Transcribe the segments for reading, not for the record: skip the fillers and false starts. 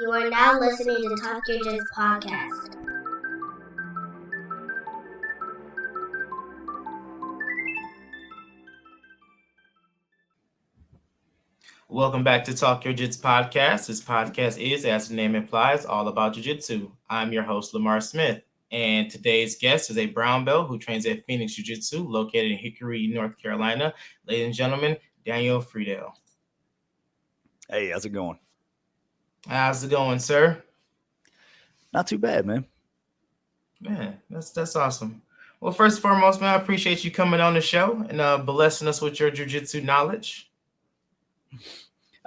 You are now listening to Talk Your Jits podcast. Welcome back to Talk Your Jits podcast. This podcast is, as the name implies, all about Jiu-Jitsu. I'm your host, Lamar Smith, and today's guest is a brown belt who trains at Phoenix Jiu-Jitsu, located in Hickory, North Carolina. Ladies and gentlemen, Daniel Fredell. Hey, how's it going? How's it going, sir? Not too bad, man. Man, that's awesome. Well, first and foremost, man, I appreciate you coming on the show and blessing us with your Jiu-Jitsu knowledge.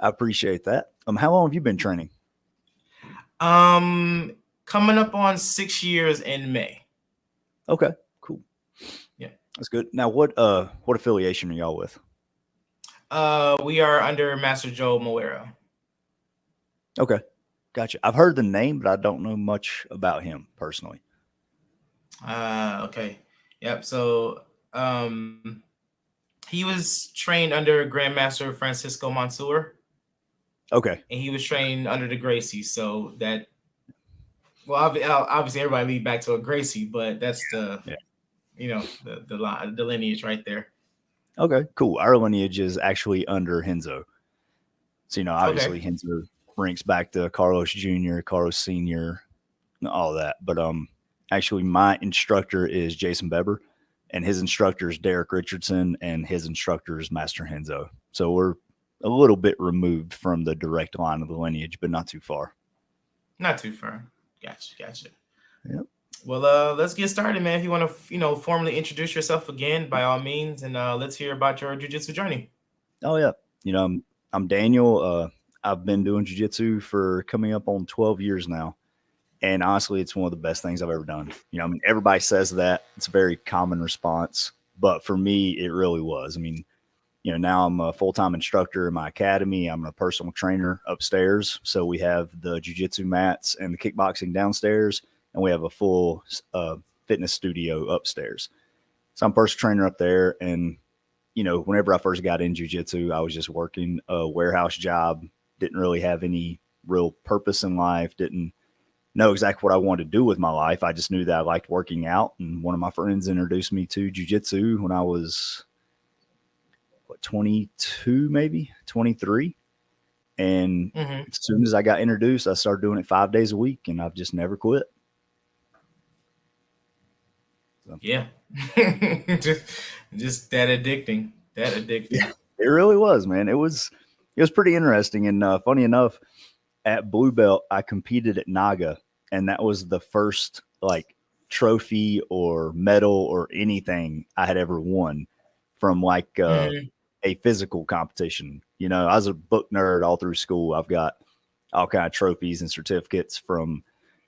I appreciate that. How long have you been training? Coming up on 6 years in May. Okay, cool. Yeah, that's good. Now, what affiliation are y'all with? We are under Master Joe Moera. Okay, gotcha. I've heard the name, but I don't know much about him personally. Okay. Yep. So, he was trained under Grandmaster Francisco Mansour. Okay. And he was trained under the Gracie. So that, well, obviously everybody lead back to a Gracie, but that's the lineage right there. Okay, cool. Our lineage is actually under Henzo. So, obviously Henzo ranks back to Carlos Jr., Carlos Sr., all that. But actually my instructor is Jason Beber, and his instructor is Derek Richardson, and his instructor is Master Henzo. So we're a little bit removed from the direct line of the lineage, but not too far. Not too far. Gotcha. Yep. Well, let's get started, man. If you want to, formally introduce yourself again, by all means, and let's hear about your jiu-jitsu journey. Oh yeah, I'm Daniel. I've been doing jiu-jitsu for coming up on 12 years now, and honestly, it's one of the best things I've ever done. Everybody says that. It's a very common response, but for me, it really was. Now I'm a full-time instructor in my academy. I'm a personal trainer upstairs. So we have the jiu-jitsu mats and the kickboxing downstairs, and we have a full fitness studio upstairs. So I'm personal trainer up there. And, whenever I first got in jiu-jitsu, I was just working a warehouse job, didn't really have any real purpose in life, didn't know exactly what I wanted to do with my life. I just knew that I liked working out. And one of my friends introduced me to jiu-jitsu when I was 22, maybe 23. And as soon as I got introduced, I started doing it 5 days a week, and I've just never quit. So. Yeah. just that addicting. Yeah, it really was, man. It was pretty interesting. And funny enough, at Blue Belt, I competed at Naga, and that was the first trophy or medal or anything I had ever won from a physical competition. I was a book nerd all through school. I've got all kind of trophies and certificates from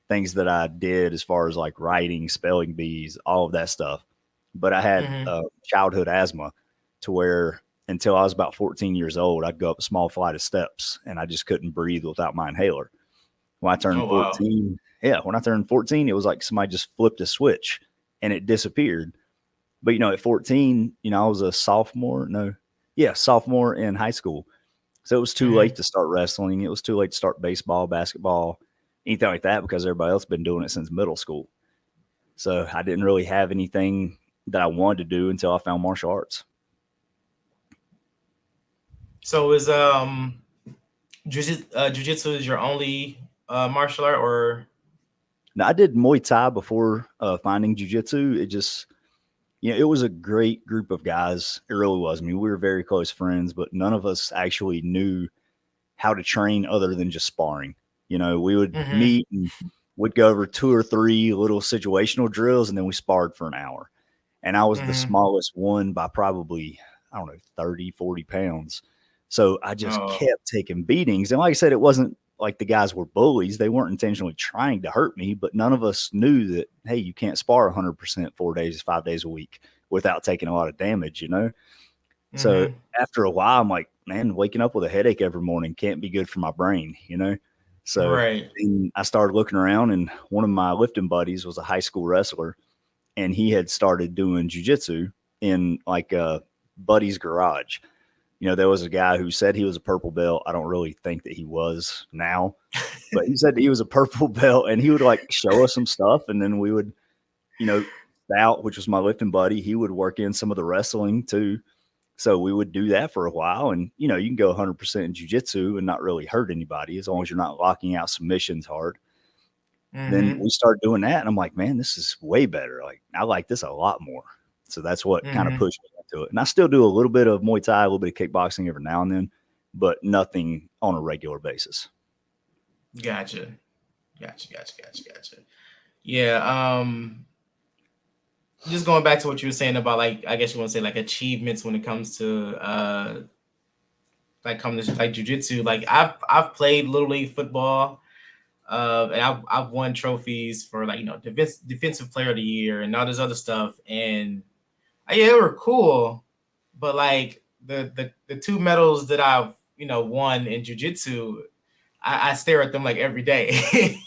things that I did as far as writing, spelling bees, all of that stuff. But I had childhood asthma to where until I was about 14 years old, I'd go up a small flight of steps and I just couldn't breathe without my inhaler. When I turned 14, when I turned 14, it was like somebody just flipped a switch and it disappeared. But, at 14, I was a sophomore in high school. So it was too late to start wrestling. It was too late to start baseball, basketball, anything like that, because everybody else had been doing it since middle school. So I didn't really have anything that I wanted to do until I found martial arts. So is jiu-jitsu is your only martial art, or? No, I did Muay Thai before finding jiu-jitsu. It just, it was a great group of guys. It really was. We were very close friends, but none of us actually knew how to train other than just sparring. We would meet and we'd go over 2 or 3 little situational drills, and then we sparred for an hour. And I was the smallest one by probably, 30, 40 pounds. So I just kept taking beatings. And like I said, it wasn't like the guys were bullies. They weren't intentionally trying to hurt me, but none of us knew that, hey, you can't spar 100% 5 days a week without taking a lot of damage, So after a while, I'm like, man, waking up with a headache every morning can't be good for my brain, So I started looking around, and one of my lifting buddies was a high school wrestler, and he had started doing jiu-jitsu in a buddy's garage. There was a guy who said he was a purple belt. I don't really think that he was now, but he said he was a purple belt, and he would like show us some stuff, and then we would, Stout, which was my lifting buddy, he would work in some of the wrestling too. So we would do that for a while, and you can go 100% in jiu-jitsu and not really hurt anybody as long as you're not locking out submissions hard. Then we started doing that, and I'm like, man, this is way better. Like, I like this a lot more. So that's what kind of pushed me into it. And I still do a little bit of Muay Thai, a little bit of kickboxing every now and then, but nothing on a regular basis. Gotcha. Yeah. Just going back to what you were saying about, like, I guess you want to say like achievements when it comes to jiu-jitsu. Like I've played Little League football, and I've won trophies for like defensive player of the year and all this other stuff, and yeah, they were cool, but like the two medals that I've won in jiu-jitsu, I stare at them like every day.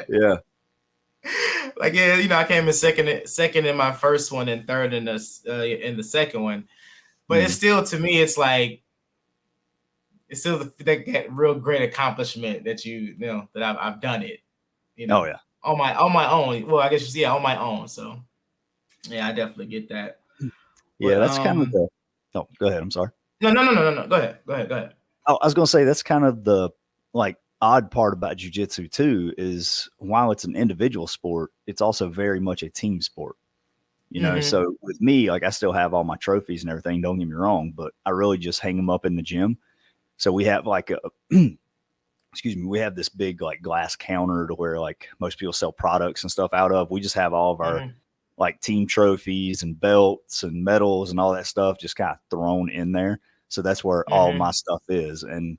Yeah. Like, yeah, I came in second in my first one and third in the second one, but it's still, to me, it's like it's still that real great accomplishment that that I've done it. Oh yeah. On my own. Well, I guess on my own. So yeah, I definitely get that. Yeah, but, that's kind of the. Oh, go ahead. I'm sorry. No. Go ahead. Oh, I was gonna say that's kind of the odd part about jiu-jitsu too, is while it's an individual sport, it's also very much a team sport. So with me, like, I still have all my trophies and everything, don't get me wrong, but I really just hang them up in the gym. So we have like we have this big like glass counter to where like most people sell products and stuff out of. We just have all of our like team trophies and belts and medals and all that stuff just kind of thrown in there. So that's where all my stuff is. And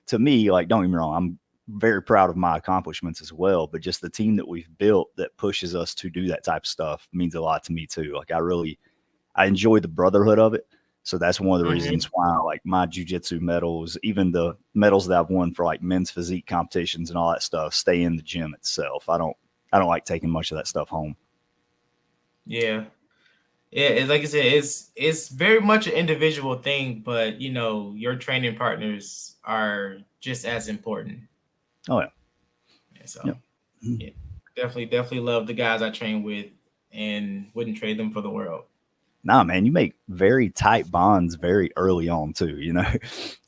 to me, like, don't get me wrong, I'm very proud of my accomplishments as well, but just the team that we've built that pushes us to do that type of stuff means a lot to me too. Like, I enjoy the brotherhood of it. So that's one of the reasons why, like, my jiu-jitsu medals, even the medals that I've won for like men's physique competitions and all that stuff, stay in the gym itself. I don't like taking much of that stuff home. Yeah. Yeah, like I said, it's very much an individual thing, but your training partners are just as important. Oh yeah. So yeah, definitely love the guys I train with and wouldn't trade them for the world. Nah, man, you make very tight bonds very early on too.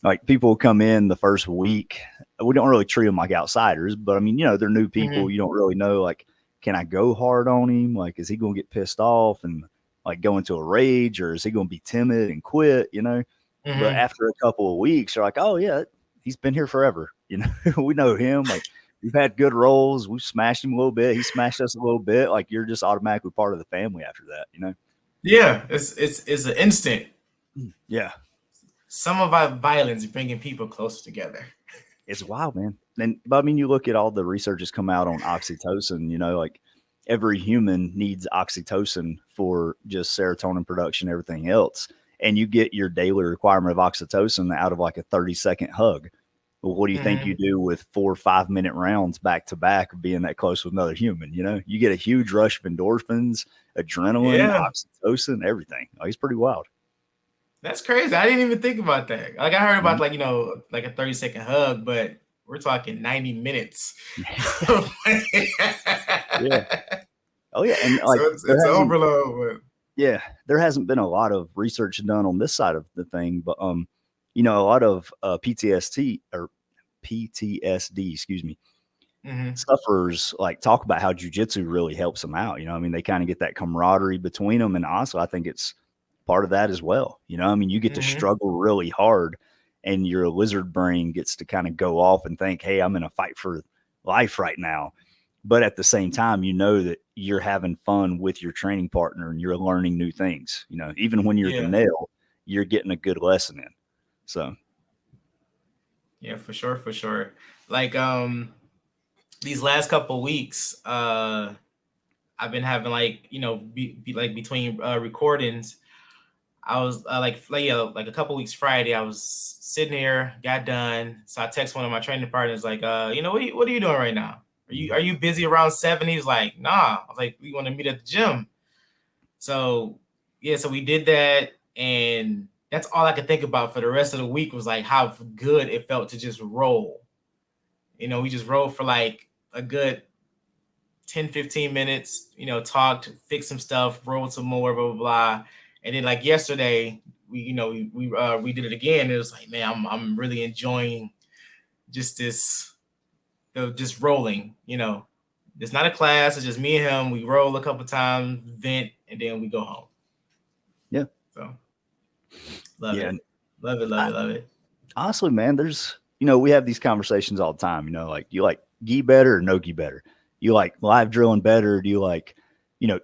Like, people come in the first week. We don't really treat them like outsiders, but I mean, they're new people. You don't really know, like, can I go hard on him? Like, is he going to get pissed off and like go into a rage, or is he going to be timid and quit? But after a couple of weeks, you're like, oh yeah, he's been here forever. We know him. Like, we've had good rolls. We've smashed him a little bit. He smashed us a little bit. Like, you're just automatically part of the family after that. Yeah, it's an instant. Yeah. Some of our violence bringing people closer together. It's wild, man. But I mean, you look at all the research that's come out on oxytocin, like, every human needs oxytocin for just serotonin production, everything else. And you get your daily requirement of oxytocin out of like a 30-second hug. Well, what do you think you do with 4 or 5 minute rounds back to back of being that close with another human? You get a huge rush of endorphins, adrenaline, oxytocin, everything. Like, it's pretty wild. That's crazy. I didn't even think about that. Like, I heard about like a 30-second hug, but we're talking 90 minutes. Yeah. Oh yeah, and like, so it's overload. But... Yeah, there hasn't been a lot of research done on this side of the thing, but a lot of PTSD, excuse me, sufferers like talk about how jiu-jitsu really helps them out. I mean, they kind of get that camaraderie between them, and honestly, I think it's part of that as well. I mean, you get to struggle really hard, and your lizard brain gets to kind of go off and think, hey, I'm in a fight for life right now. But at the same time, that you're having fun with your training partner and you're learning new things. Even when you're the nail, you're getting a good lesson in. So. Yeah, for sure. Like, these last couple of weeks, I've been having like, be like between recordings, I was like a couple weeks Friday, I was sitting here, got done. So I text one of my training partners, like, what are you doing right now? Are you busy around 7? He's like, nah. I was like, we want to meet at the gym. So yeah, so we did that, and that's all I could think about for the rest of the week was like how good it felt to just roll. We just rolled for like a good 10, 15 minutes, talked, fixed some stuff, rolled some more, blah, blah, blah. And then like yesterday, we did it again. It was like, man, I'm really enjoying just just rolling, It's not a class, it's just me and him. We roll a couple times, vent, and then we go home. Yeah. So love it. Love it, love it, love it. Honestly, man, there's we have these conversations all the time, like, do you like gi better or no gi better? You like live drilling better? Do you like,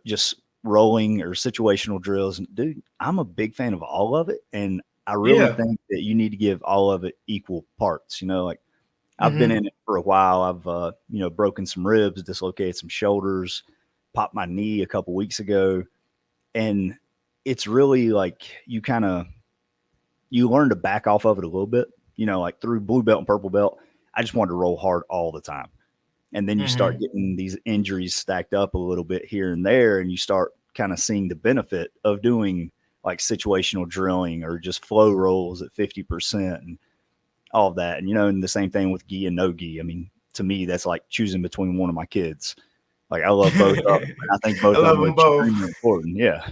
just rolling or situational drills? And dude, I'm a big fan of all of it. And I really think that you need to give all of it equal parts. Like I've been in it for a while. I've, broken some ribs, dislocated some shoulders, popped my knee a couple weeks ago. And it's really like you learn to back off of it a little bit, like through blue belt and purple belt. I just wanted to roll hard all the time. And then you start getting these injuries stacked up a little bit here and there, and you start kind of seeing the benefit of doing like situational drilling or just flow rolls at 50% and all of that. And the same thing with gi and no gi. I mean, to me, that's like choosing between one of my kids. Like I love both of them. And I think both of them are extremely important. Yeah.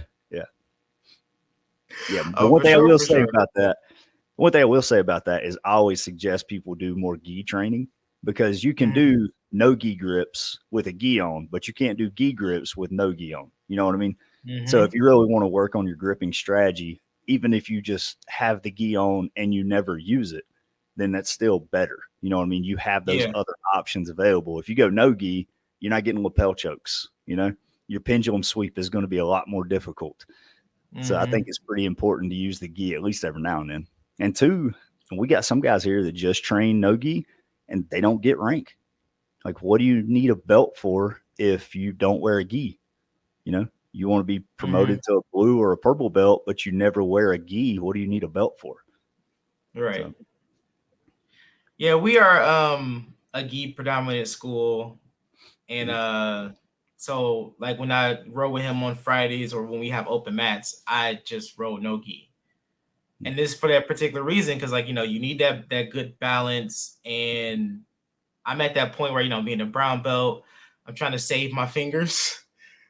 But one thing I will say about that is I always suggest people do more gi training, because you can do no gi grips with a gi on, but you can't do gi grips with no gi on. You know what I mean? So if you really want to work on your gripping strategy, even if you just have the gi on and you never use it, then that's still better. You know what I mean? You have those other options available. If you go no gi, you're not getting lapel chokes. Your pendulum sweep is going to be a lot more difficult. So I think it's pretty important to use the gi at least every now and then. And two, we got some guys here that just train no gi and they don't get rank. Like, what do you need a belt for if you don't wear a gi? You want to be promoted to a blue or a purple belt, but you never wear a gi. What do you need a belt for? Right. So. Yeah, we are a gi predominant school. And so like when I roll with him on Fridays or when we have open mats, I just roll no gi. And this for that particular reason, because like, you need that good balance. And I'm at that point where, being a brown belt, I'm trying to save my fingers.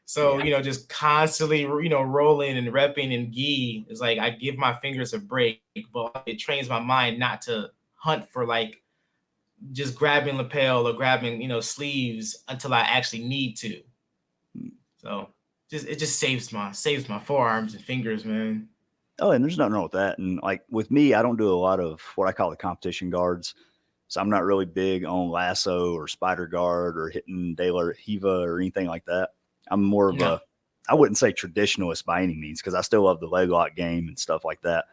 So, just constantly, rolling and repping and gi is like, I give my fingers a break, but it trains my mind not to hunt for like just grabbing lapel or grabbing, sleeves until I actually need to. So it just saves my forearms and fingers, man. Oh, and there's nothing wrong with that. And like with me, I don't do a lot of what I call the competition guards. So I'm not really big on lasso or spider guard or hitting De La Riva or anything like that. I'm more of I wouldn't say traditionalist by any means, because I still love the leg lock game and stuff like that.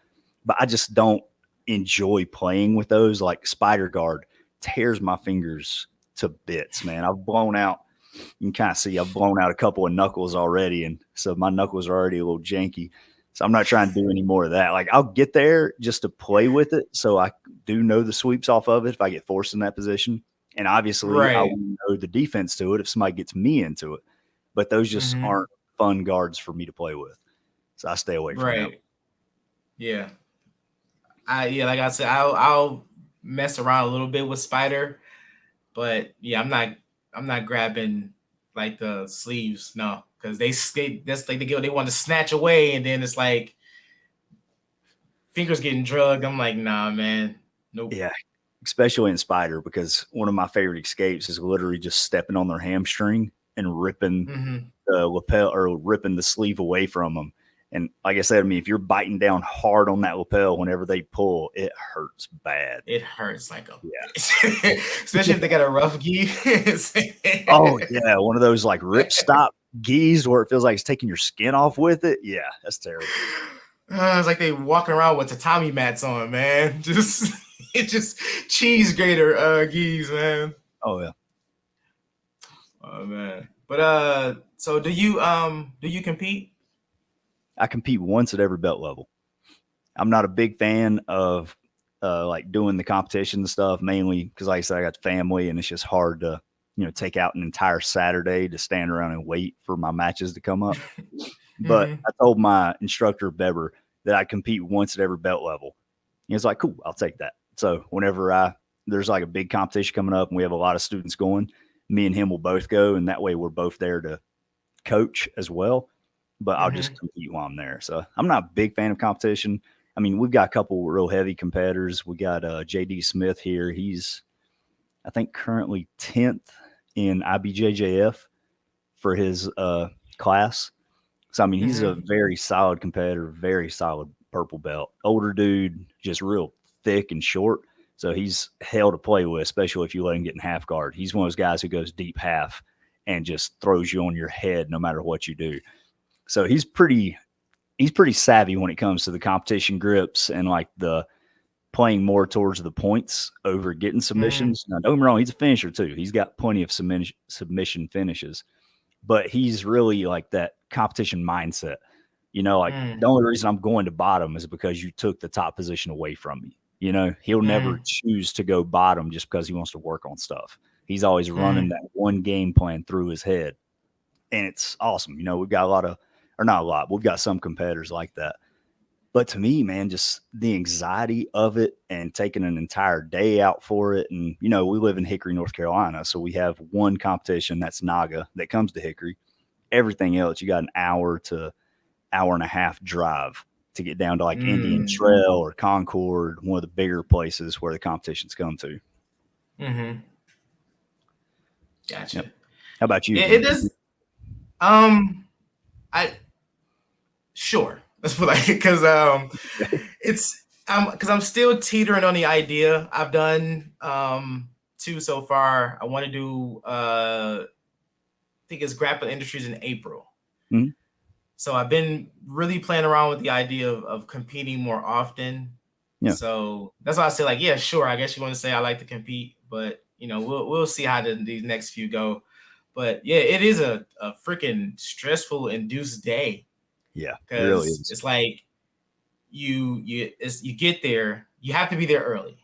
But I just don't enjoy playing with those. Like spider guard tears my fingers to bits, man. I've blown out, you can kind of see I've blown out a couple of knuckles already. And so my knuckles are already a little janky. So I'm not trying to do any more of that. Like I'll get there just to play with it. So I do know the sweeps off of it if I get forced in that position. And obviously I will know the defense to it if somebody gets me into it. But those just aren't fun guards for me to play with. So I stay away from them. Yeah. Like I said, I'll mess around a little bit with spider, but yeah, I'm not grabbing like the sleeves, no, because that's like they want to snatch away, and then it's like fingers getting drugged. I'm like, nah, man, nope. Yeah, especially in spider, because one of my favorite escapes is literally just stepping on their hamstring and ripping the lapel or ripping the sleeve away from them. And like I said, I mean, if you're biting down hard on that lapel whenever they pull, it hurts bad. It hurts like a especially if they got a rough gi. Oh yeah, one of those like rip stop gis where it feels like it's taking your skin off with it. Yeah, that's terrible. It's like they walking around with tatami mats on, man. Just cheese grater gis, man. Oh yeah. Oh man. But so do you compete? I compete once at every belt level. I'm not a big fan of like doing the competition and stuff, mainly because like I said, I got family and it's just hard to, take out an entire Saturday to stand around and wait for my matches to come up. But I told my instructor, Beber, that I compete once at every belt level. He was like, cool, I'll take that. So whenever there's like a big competition coming up and we have a lot of students going, me and him will both go, and that way we're both there to coach as well. But I'll just compete while I'm there. So I'm not a big fan of competition. I mean, we've got a couple real heavy competitors. We got JD Smith here. He's, I think, currently 10th in IBJJF for his class. So, I mean, he's a very solid competitor, very solid purple belt. Older dude, just real thick and short. So he's hell to play with, especially if you let him get in half guard. He's one of those guys who goes deep half and just throws you on your head no matter what you do. So he's pretty savvy when it comes to the competition grips and like the playing more towards the points over getting submissions. Now, don't get me wrong, he's a finisher too. He's got plenty of submission finishes, but he's really like that competition mindset. You know, like the only reason I'm going to bottom is because you took the top position away from me. You know, he'll never choose to go bottom just because he wants to work on stuff. He's always running that one game plan through his head. And it's awesome. You know, we've got we've got some competitors like that. But to me, man, just the anxiety of it and taking an entire day out for it. And, you know, we live in Hickory, North Carolina. So we have one competition that's NAGA that comes to Hickory. Everything else, you got an hour to hour and a half drive to get down to like Indian Trail or Concord, one of the bigger places where the competitions come to. Gotcha. Yep. How about you? It is. Sure. Let's put like because because I'm still teetering on the idea. I've done 2 so far. I want to do I think it's Grappling Industries in April. So I've been really playing around with the idea of competing more often. Yeah. So that's why I say like, yeah, sure. I guess you want to say I like to compete, but you know, we'll see how these next few go. But yeah, it is a freaking stressful induced day. Yeah, it really is. It's like you get there, you have to be there early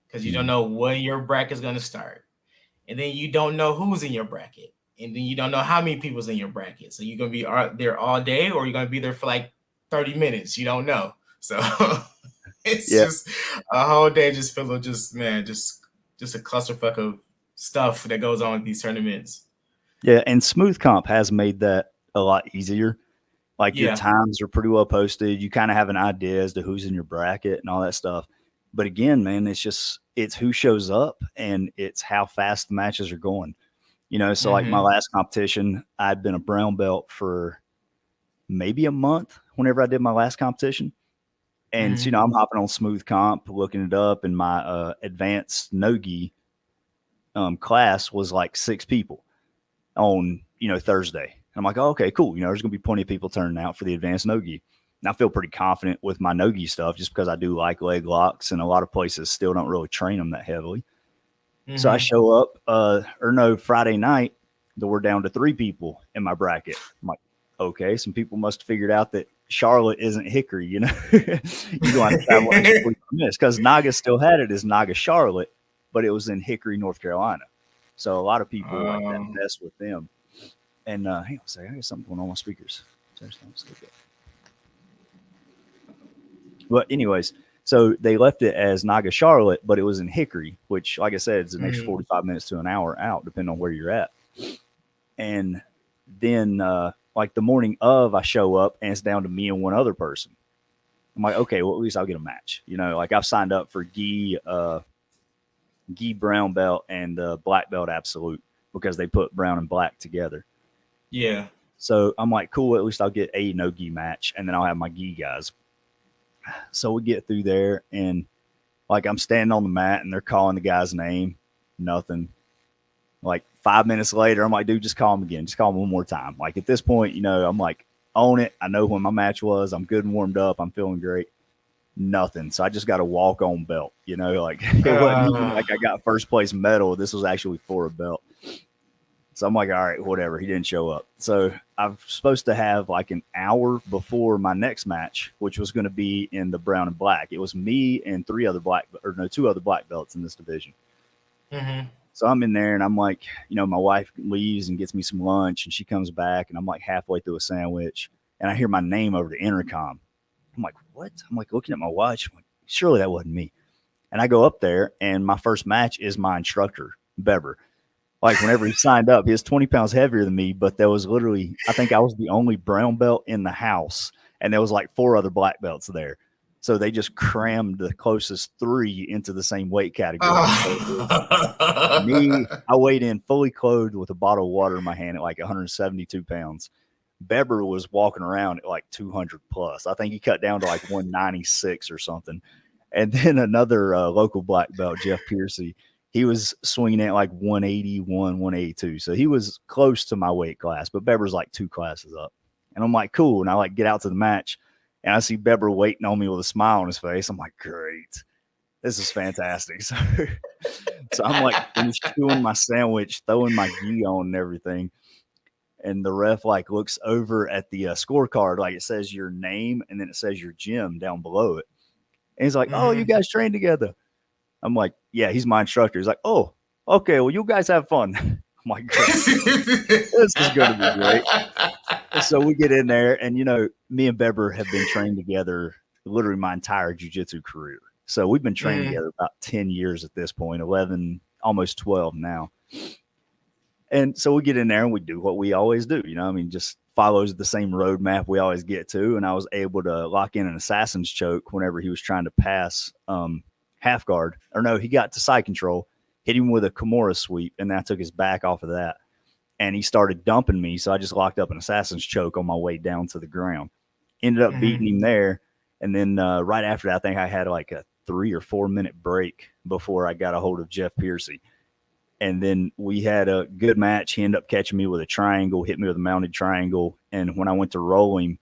because you don't know when your bracket is going to start, and then you don't know who's in your bracket, and then you don't know how many people's in your bracket. So you're gonna be there all day, or you're gonna be there for like 30 minutes. You don't know. So it's just a whole day just full of just a clusterfuck of stuff that goes on in these tournaments. Yeah, and Smooth Comp has made that a lot easier. Like your times are pretty well posted. You kind of have an idea as to who's in your bracket and all that stuff. But again, man, it's who shows up and it's how fast the matches are going. You know, so like my last competition, I'd been a brown belt for maybe a month whenever I did my last competition. And, so, you know, I'm hopping on Smooth Comp, looking it up, and my advanced no-gi class was like 6 people on, you know, Thursday. I'm like, oh, okay, cool. You know, there's going to be plenty of people turning out for the advanced no-gi. And I feel pretty confident with my no-gi stuff just because I do like leg locks, and a lot of places still don't really train them that heavily. So I show up, Friday night, we're down to 3 people in my bracket. I'm like, okay, some people must have figured out that Charlotte isn't Hickory, you know. You're going to travel because Naga still had it as Naga Charlotte, but it was in Hickory, North Carolina. So a lot of people like that mess with them. And hang on a second, I got something going on my speakers. But anyways, so they left it as Naga Charlotte, but it was in Hickory, which, like I said, it's an extra 45 minutes to an hour out, depending on where you're at. And then, like the morning of, I show up and it's down to me and one other person. I'm like, okay, well, at least I'll get a match. You know, like I've signed up for gi brown belt and black belt absolute because they put brown and black together. Yeah. So I'm like, cool, at least I'll get a no-gi match, and then I'll have my gi guys. So we get through there, and like I'm standing on the mat, and they're calling the guy's name. Nothing. Like 5 minutes later, I'm like, dude, just call him again. Just call him one more time. Like at this point, you know, I'm like, own it. I know when my match was. I'm good and warmed up. I'm feeling great. Nothing. So I just got a walk-on belt. You know, like it wasn't even like I got first place medal. This was actually for a belt. So I'm like, all right, whatever. He didn't show up. So I'm supposed to have like an hour before my next match, which was going to be in the brown and black. It was me and 2 other black belts in this division. So I'm in there and I'm like, you know, my wife leaves and gets me some lunch, and she comes back and I'm like halfway through a sandwich and I hear my name over the intercom. I'm like, what? I'm like looking at my watch. I'm like, surely that wasn't me. And I go up there, and my first match is my instructor, Beber. Like whenever he signed up, he was 20 pounds heavier than me, but there was literally, I think I was the only brown belt in the house, and there was like 4 other black belts there. So they just crammed the closest 3 into the same weight category. So me, I weighed in fully clothed with a bottle of water in my hand at like 172 pounds. Beber was walking around at like 200 plus. I think he cut down to like 196 or something. And then another local black belt, Jeff Piercy, he was swinging at like 181, 182. So he was close to my weight class, but Beber's like 2 classes up. And I'm like, cool. And I like get out to the match, and I see Beber waiting on me with a smile on his face. I'm like, great. This is fantastic. So I'm like chewing my sandwich, throwing my gi on and everything. And the ref like looks over at the scorecard, like it says your name and then it says your gym down below it. And he's like, oh, you guys train together. I'm like, yeah, he's my instructor. He's like, oh, okay, well, you guys have fun. I'm like, great. This is going to be great. And so we get in there, and, me and Beber have been trained together literally my entire jiu-jitsu career. So we've been trained together about 10 years at this point, 11, almost 12 now. And so we get in there and we do what we always do, just follows the same roadmap we always get to. And I was able to lock in an assassin's choke whenever he was trying to pass half guard. Or no, he got to side control, hit him with a Kimura sweep, and I took his back off of that. And he started dumping me, so I just locked up an assassin's choke on my way down to the ground. Ended up beating him there. And then right after that, I think I had like a 3 or 4 minute break before I got a hold of Jeff Piercy. And then we had a good match. He ended up catching me with a triangle, hit me with a mounted triangle. And when I went to roll him,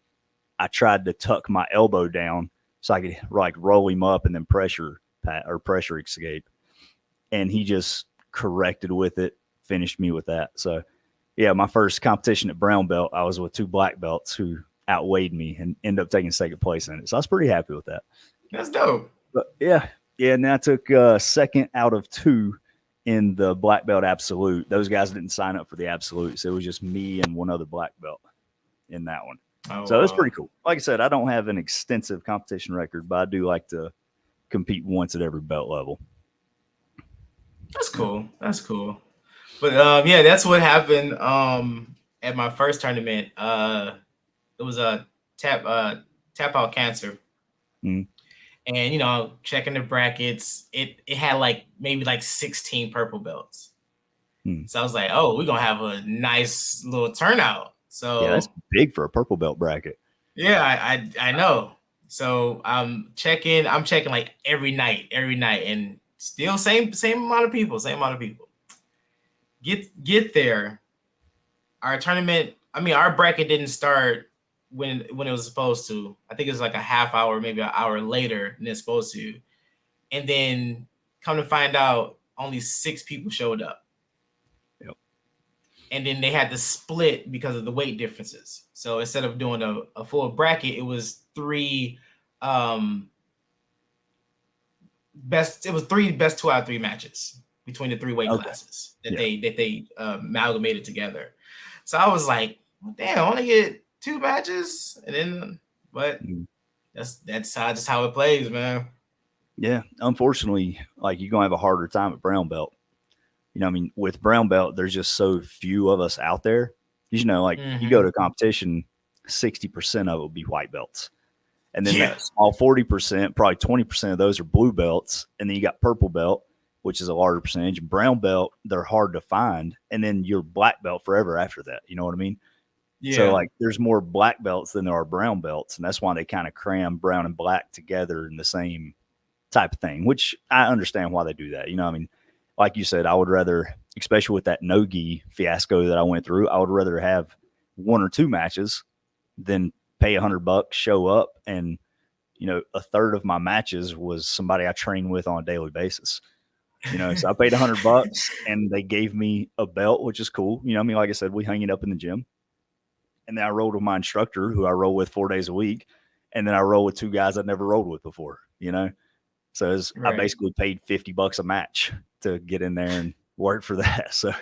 I tried to tuck my elbow down so I could like roll him up and then pressure escape. And he just corrected with it, finished me with that. So, yeah, my first competition at brown belt, I was with 2 black belts who outweighed me and ended up taking second place in it. So I was pretty happy with that. That's dope. But yeah. And then I took second out of 2 in the black belt absolute. Those guys didn't sign up for the absolute, so it was just me and 1 other black belt in that one. So it's pretty cool. Like I said, I don't have an extensive competition record, but I do like to compete once at every belt level. That's cool. But yeah, that's what happened at my first tournament. It was a tap out cancer. And checking the brackets, it had like maybe like 16 purple belts. So I was like, oh, we're gonna have a nice little turnout. So yeah, that's big for a purple belt bracket. Yeah, I know. So I'm checking like every night, and still same amount of people. Get there. Our tournament, our bracket didn't start when it was supposed to. I think it was like a half hour, maybe an hour later than it's supposed to. And then come to find out, only 6 people showed up. Yep. And then they had to split because of the weight differences. So instead of doing a full bracket, it was 3 best 2 out of 3 matches between the 3 weight classes that they amalgamated together. So I was like, damn, I only get 2 matches, and then, but that's just how it plays, man. Yeah, unfortunately, like you're gonna have a harder time at brown belt. With brown belt, there's just so few of us out there. You go to a competition, 60% of it will be white belts, and then that small 40%, probably 20% of those are blue belts, and then you got purple belt, which is a larger percentage. Brown belt, they're hard to find, and then you're black belt forever after that. You know what I mean? Yeah. So like there's more black belts than there are brown belts. And that's why they kind of cram brown and black together in the same type of thing, which I understand why they do that. Like you said, I would rather, especially with that no-gi fiasco that I went through, I would rather have 1 or 2 matches than pay $100, show up. And, a third of my matches was somebody I train with on a daily basis. So I paid $100 and they gave me a belt, which is cool. Like I said, we hang it up in the gym. And then I rolled with my instructor, who I roll with 4 days a week. And then I roll with 2 guys I'd never rolled with before, So I basically paid $50 a match to get in there and work for that. So,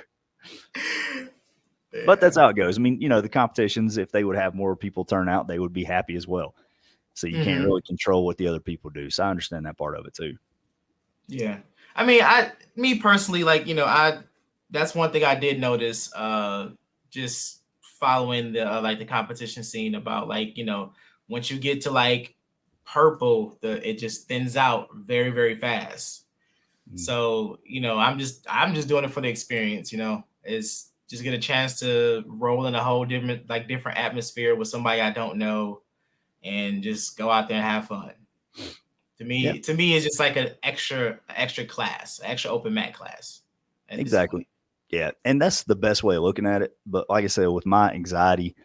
but that's how it goes. The competitions, if they would have more people turn out, they would be happy as well. So you can't really control what the other people do. So I understand that part of it too. Yeah. I mean, me personally, like, that's one thing I did notice, just following the, like the competition scene about like, once you get to like purple, it just thins out very, very fast. So, I'm just doing it for the experience, is just get a chance to roll in a whole different atmosphere with somebody I don't know and just go out there and have fun. To me, it's just like an extra class, extra open mat class. Exactly. Yeah. And that's the best way of looking at it. But like I said, with my anxiety,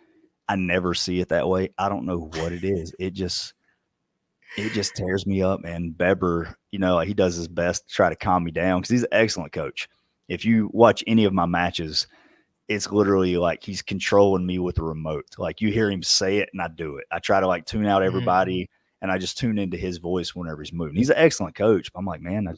I never see it that way. I don't know what it is. It just tears me up. And Beber, he does his best to try to calm me down because he's an excellent coach. If you watch any of my matches, it's literally like he's controlling me with a remote. Like you hear him say it and I do it. I try to like tune out everybody and I just tune into his voice whenever he's moving. He's an excellent coach. But I'm like, man,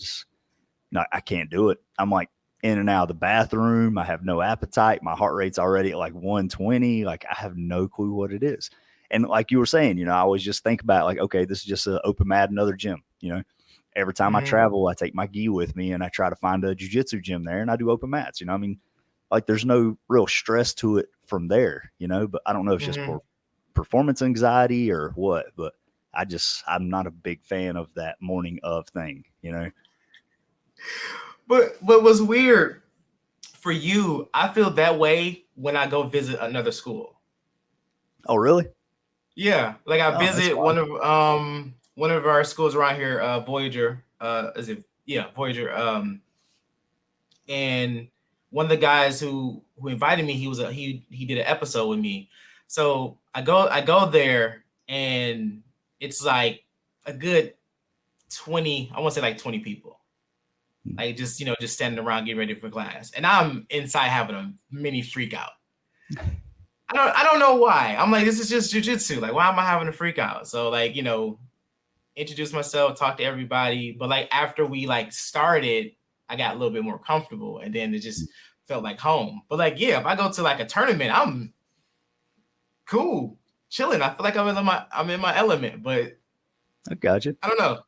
I can't do it. I'm like in and out of the bathroom. I have no appetite. My heart rate's already at like 120. Like I have no clue what it is. And like you were saying, I always just think about like, okay, this is just an open mat, another gym. Every time I travel, I take my gi with me and I try to find a jiu-jitsu gym there and I do open mats. I mean, like there's no real stress to it from there, but I don't know if it's just performance anxiety or what, but I'm not a big fan of that morning of thing, But what's weird for you, I feel that way when I go visit another school. Oh, really? Yeah. Like I visit one of our schools around here, Voyager. Voyager. And one of the guys who invited me, he did an episode with me. So I go there and it's like a good 20, I want to say like 20 people. Like just standing around getting ready for class. And I'm inside having a mini freak out. I don't know why. I'm like, this is just jiu-jitsu. Like, why am I having a freak out? So like, introduce myself, talk to everybody. But like after we like started, I got a little bit more comfortable and then it just felt like home. But like, yeah, if I go to like a tournament, I'm cool, chilling. I feel like I'm in my element, but I got you. I don't know.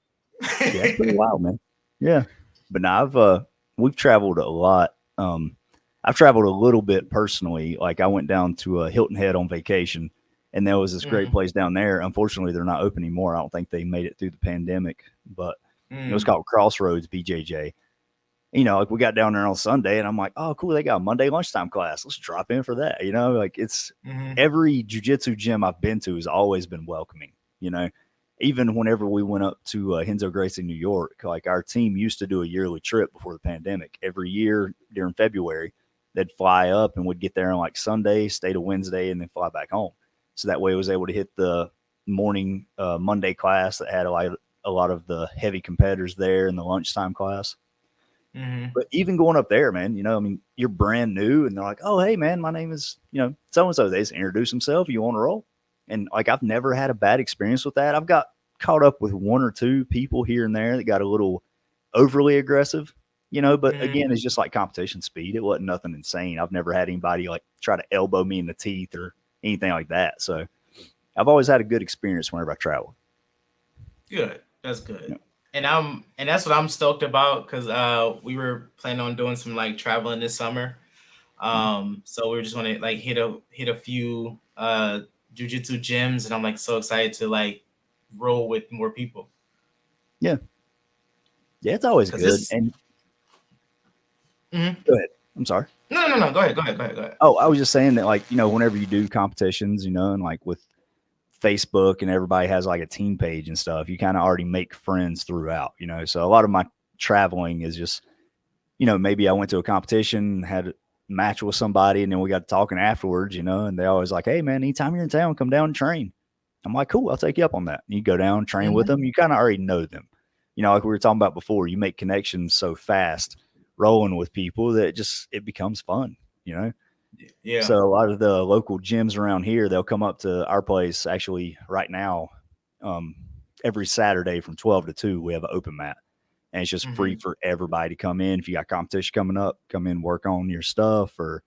Yeah, it's pretty wild, man. Yeah. But now we've traveled a lot. I've traveled a little bit personally. Like I went down to Hilton Head on vacation and there was this great place down there. Unfortunately, they're not open anymore. I don't think they made it through the pandemic, but it was called Crossroads BJJ. Like we got down there on Sunday and I'm like, oh, cool. They got a Monday lunchtime class. Let's drop in for that. Like it's every jiu-jitsu gym I've been to has always been welcoming, even whenever we went up to Henzo Gracie, New York, like our team used to do a yearly trip before the pandemic. Every year during February, they'd fly up and would get there on like Sunday, stay to Wednesday, and then fly back home. So that way I was able to hit the morning Monday class that had a lot of the heavy competitors there in the lunchtime class. But even going up there, man, I mean, you're brand new and they're like, oh, hey, man, my name is, so-and-so. They just introduce themselves. You want to roll? And like, I've never had a bad experience with that. I've got caught up with one or two people here and there that got a little overly aggressive, but again, it's just like competition speed. It wasn't nothing insane. I've never had anybody like try to elbow me in the teeth or anything like that. So I've always had a good experience whenever I travel. Good. That's good. Yeah. And that's what I'm stoked about because we were planning on doing some like traveling this summer. So we were just want to like hit a few jiu-jitsu gyms, and I'm like so excited to like roll with more people. Yeah, it's always good. And go ahead. I'm sorry. No. Go ahead. Oh, I was just saying that like whenever you do competitions, and like with Facebook and everybody has like a team page and stuff, you kind of already make friends throughout, so a lot of my traveling is just, maybe I went to a competition, had a match with somebody, and then we got talking afterwards, and they always like, hey man, anytime you're in town, come down and train. I'm like, cool, I'll take you up on that. And you go down, train with them. You kind of already know them, like we were talking about before, you make connections so fast rolling with people that it becomes fun, Yeah. So a lot of the local gyms around here, they'll come up to our place actually right now. Every Saturday from 12 to 2, we have an open mat and it's just free for everybody to come in. If you got competition coming up, come in, work on your stuff, or,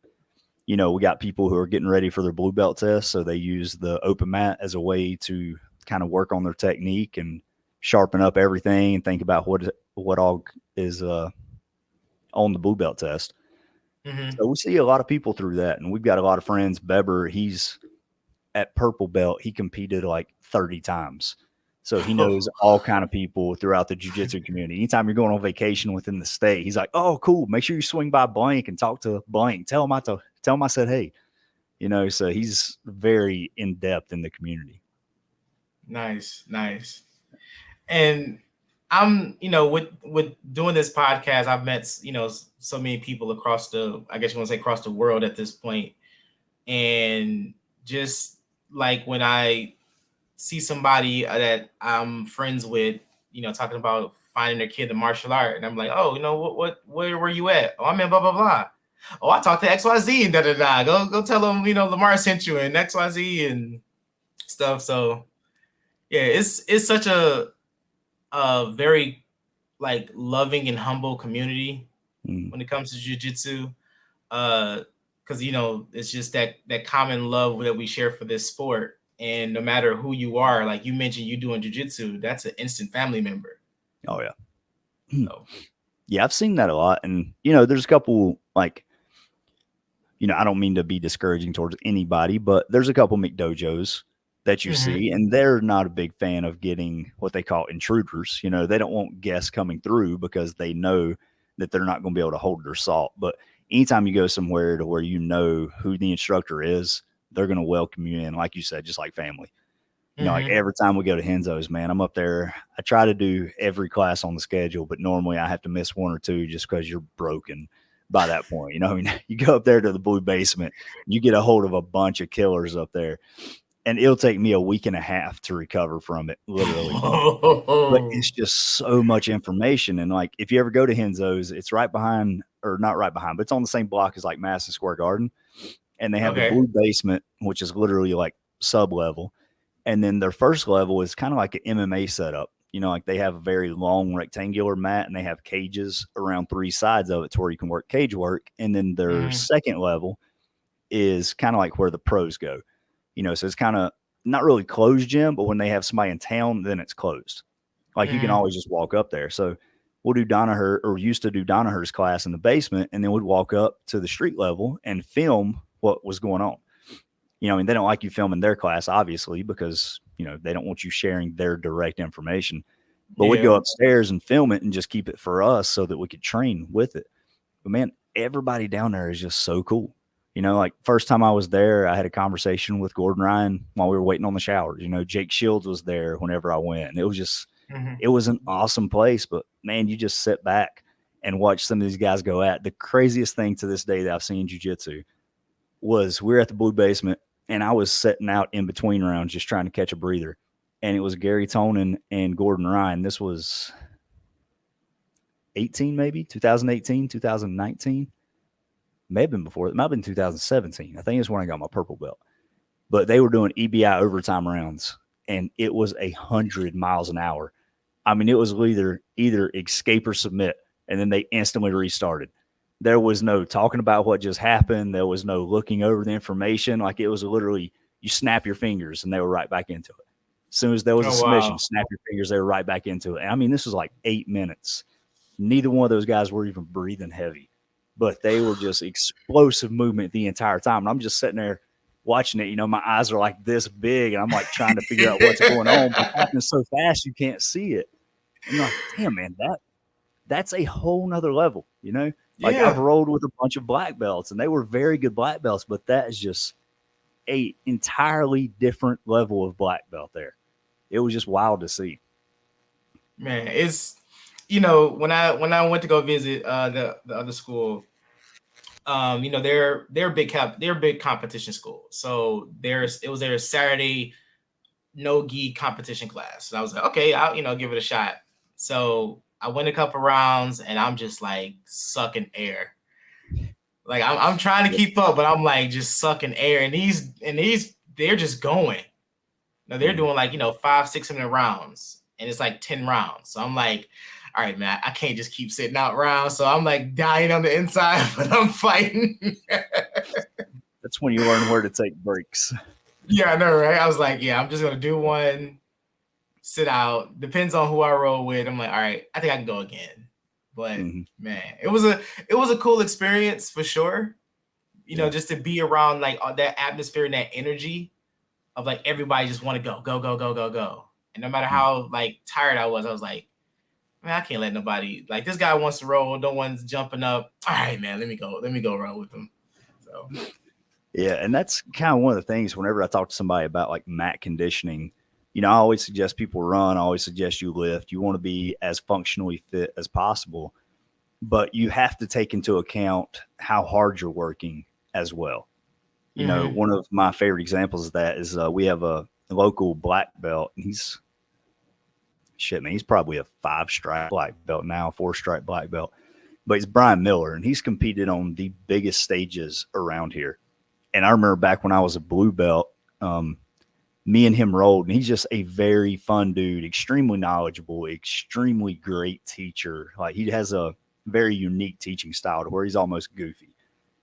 we got people who are getting ready for their blue belt test. So they use the open mat as a way to kind of work on their technique and sharpen up everything and think about what all is on the blue belt test. Mm-hmm. So we see a lot of people through that, and we've got a lot of friends. Beber, he's at purple belt. He competed like 30 times. So he knows all kind of people throughout the jiu-jitsu community. Anytime you're going on vacation within the state, he's like, "Oh, cool. Make sure you swing by blank and talk to blank. Tell him I said hey." You know, so he's very in depth in the community. Nice. And I'm, with doing this podcast, I've met, so many people across I guess you want to say across the world at this point. And just like when I see somebody that I'm friends with, talking about finding their kid in martial art, and I'm like, oh, where were you at? Oh, I'm in blah blah blah. Oh, I talked to XYZ and da da da. Go tell them, Lamar sent you and XYZ and stuff. So yeah, it's such a very like loving and humble community when it comes to jiu-jitsu. Because it's just that common love that we share for this sport. And no matter who you are, like you mentioned, you doing jiu-jitsu, that's an instant family member. Oh yeah. So. Yeah, I've seen that a lot. And there's a couple like, I don't mean to be discouraging towards anybody, but there's a couple McDojos that you see, and they're not a big fan of getting what they call intruders. They don't want guests coming through because they know that they're not going to be able to hold their salt. But anytime you go somewhere to where who the instructor is, they're going to welcome you in, like you said, just like family. Like every time we go to Henzo's, man, I'm up there. I try to do every class on the schedule, but normally I have to miss one or two just because you're broken by that point. You go up there to the blue basement, you get a hold of a bunch of killers up there. And it'll take me a week and a half to recover from it, literally. But it's just so much information. And like, if you ever go to Henzo's, it's right behind, or not right behind, but it's on the same block as like Madison Square Garden. And they have the blue basement, which is literally like sub-level. And then their first level is kind of like an MMA setup. Like they have a very long rectangular mat and they have cages around three sides of it to where you can work cage work. And then their second level is kind of like where the pros go. So it's kind of not really closed gym, but when they have somebody in town, then it's closed. Like you can always just walk up there. So we'll do used to do Donaher's class in the basement, and then we'd walk up to the street level and film what was going on. They don't like you filming their class, obviously, because, they don't want you sharing their direct information. But we'd go upstairs and film it and just keep it for us so that we could train with it. But man, everybody down there is just so cool. Like first time I was there, I had a conversation with Gordon Ryan while we were waiting on the showers. Jake Shields was there whenever I went. And it was just, it was an awesome place. But man, you just sit back and watch some of these guys go at. The craziest thing to this day that I've seen in jiu-jitsu was we were at the blue basement and I was sitting out in between rounds just trying to catch a breather. And it was Gary Tonin and Gordon Ryan. This was 2018, 2019. May have been before. It might have been 2017. I think it's when I got my purple belt. But they were doing EBI overtime rounds, and it was 100 miles an hour. I mean, it was either escape or submit, and then they instantly restarted. There was no talking about what just happened. There was no looking over the information. Like it was literally you snap your fingers, and they were right back into it. As soon as there was a submission, snap your fingers, they were right back into it. I mean, this was like 8 minutes. Neither one of those guys were even breathing heavy. But they were just explosive movement the entire time. And I'm just sitting there watching it. My eyes are like this big, and I'm like trying to figure out what's going on. But it's happening so fast you can't see it. And you're like, damn, man, that's a whole nother level, Like I've rolled with a bunch of black belts, and they were very good black belts, but that is just a entirely different level of black belt there. It was just wild to see. Man, it's when I went to go visit the other school, they're a big competition school. So it was their Saturday no gi competition class. So I was like, okay, I'll give it a shot. So I went a couple rounds and I'm just like sucking air. Like I'm trying to keep up, but I'm like just sucking air. And these they're just going. Now they're doing like 5-6 minute rounds, and it's like 10 rounds. So I'm like, all right, man, I can't just keep sitting out rounds. So I'm like dying on the inside, but I'm fighting. That's when you learn where to take breaks. Yeah, I know, right? I was like, yeah, I'm just going to do one, sit out. Depends on who I roll with. I'm like, all right, I think I can go again. But man, it was a cool experience for sure. You know, just to be around like that atmosphere and that energy of like everybody just want to go. And no matter how like tired I was like, man, I can't let nobody like this guy wants to roll. No one's jumping up. All right, man, let me go roll with him. So yeah, and that's kind of one of the things whenever I talk to somebody about like mat conditioning, you know, I always suggest people run. I always suggest you lift. You want to be as functionally fit as possible, but you have to take into account how hard you're working as well. You know, one of my favorite examples of that is we have a local black belt, and he's probably a 5-stripe black belt now, 4-stripe black belt. But he's Brian Miller, and he's competed on the biggest stages around here. And I remember back when I was a blue belt, me and him rolled, and he's just a very fun dude, extremely knowledgeable, extremely great teacher. Like he has a very unique teaching style to where he's almost goofy.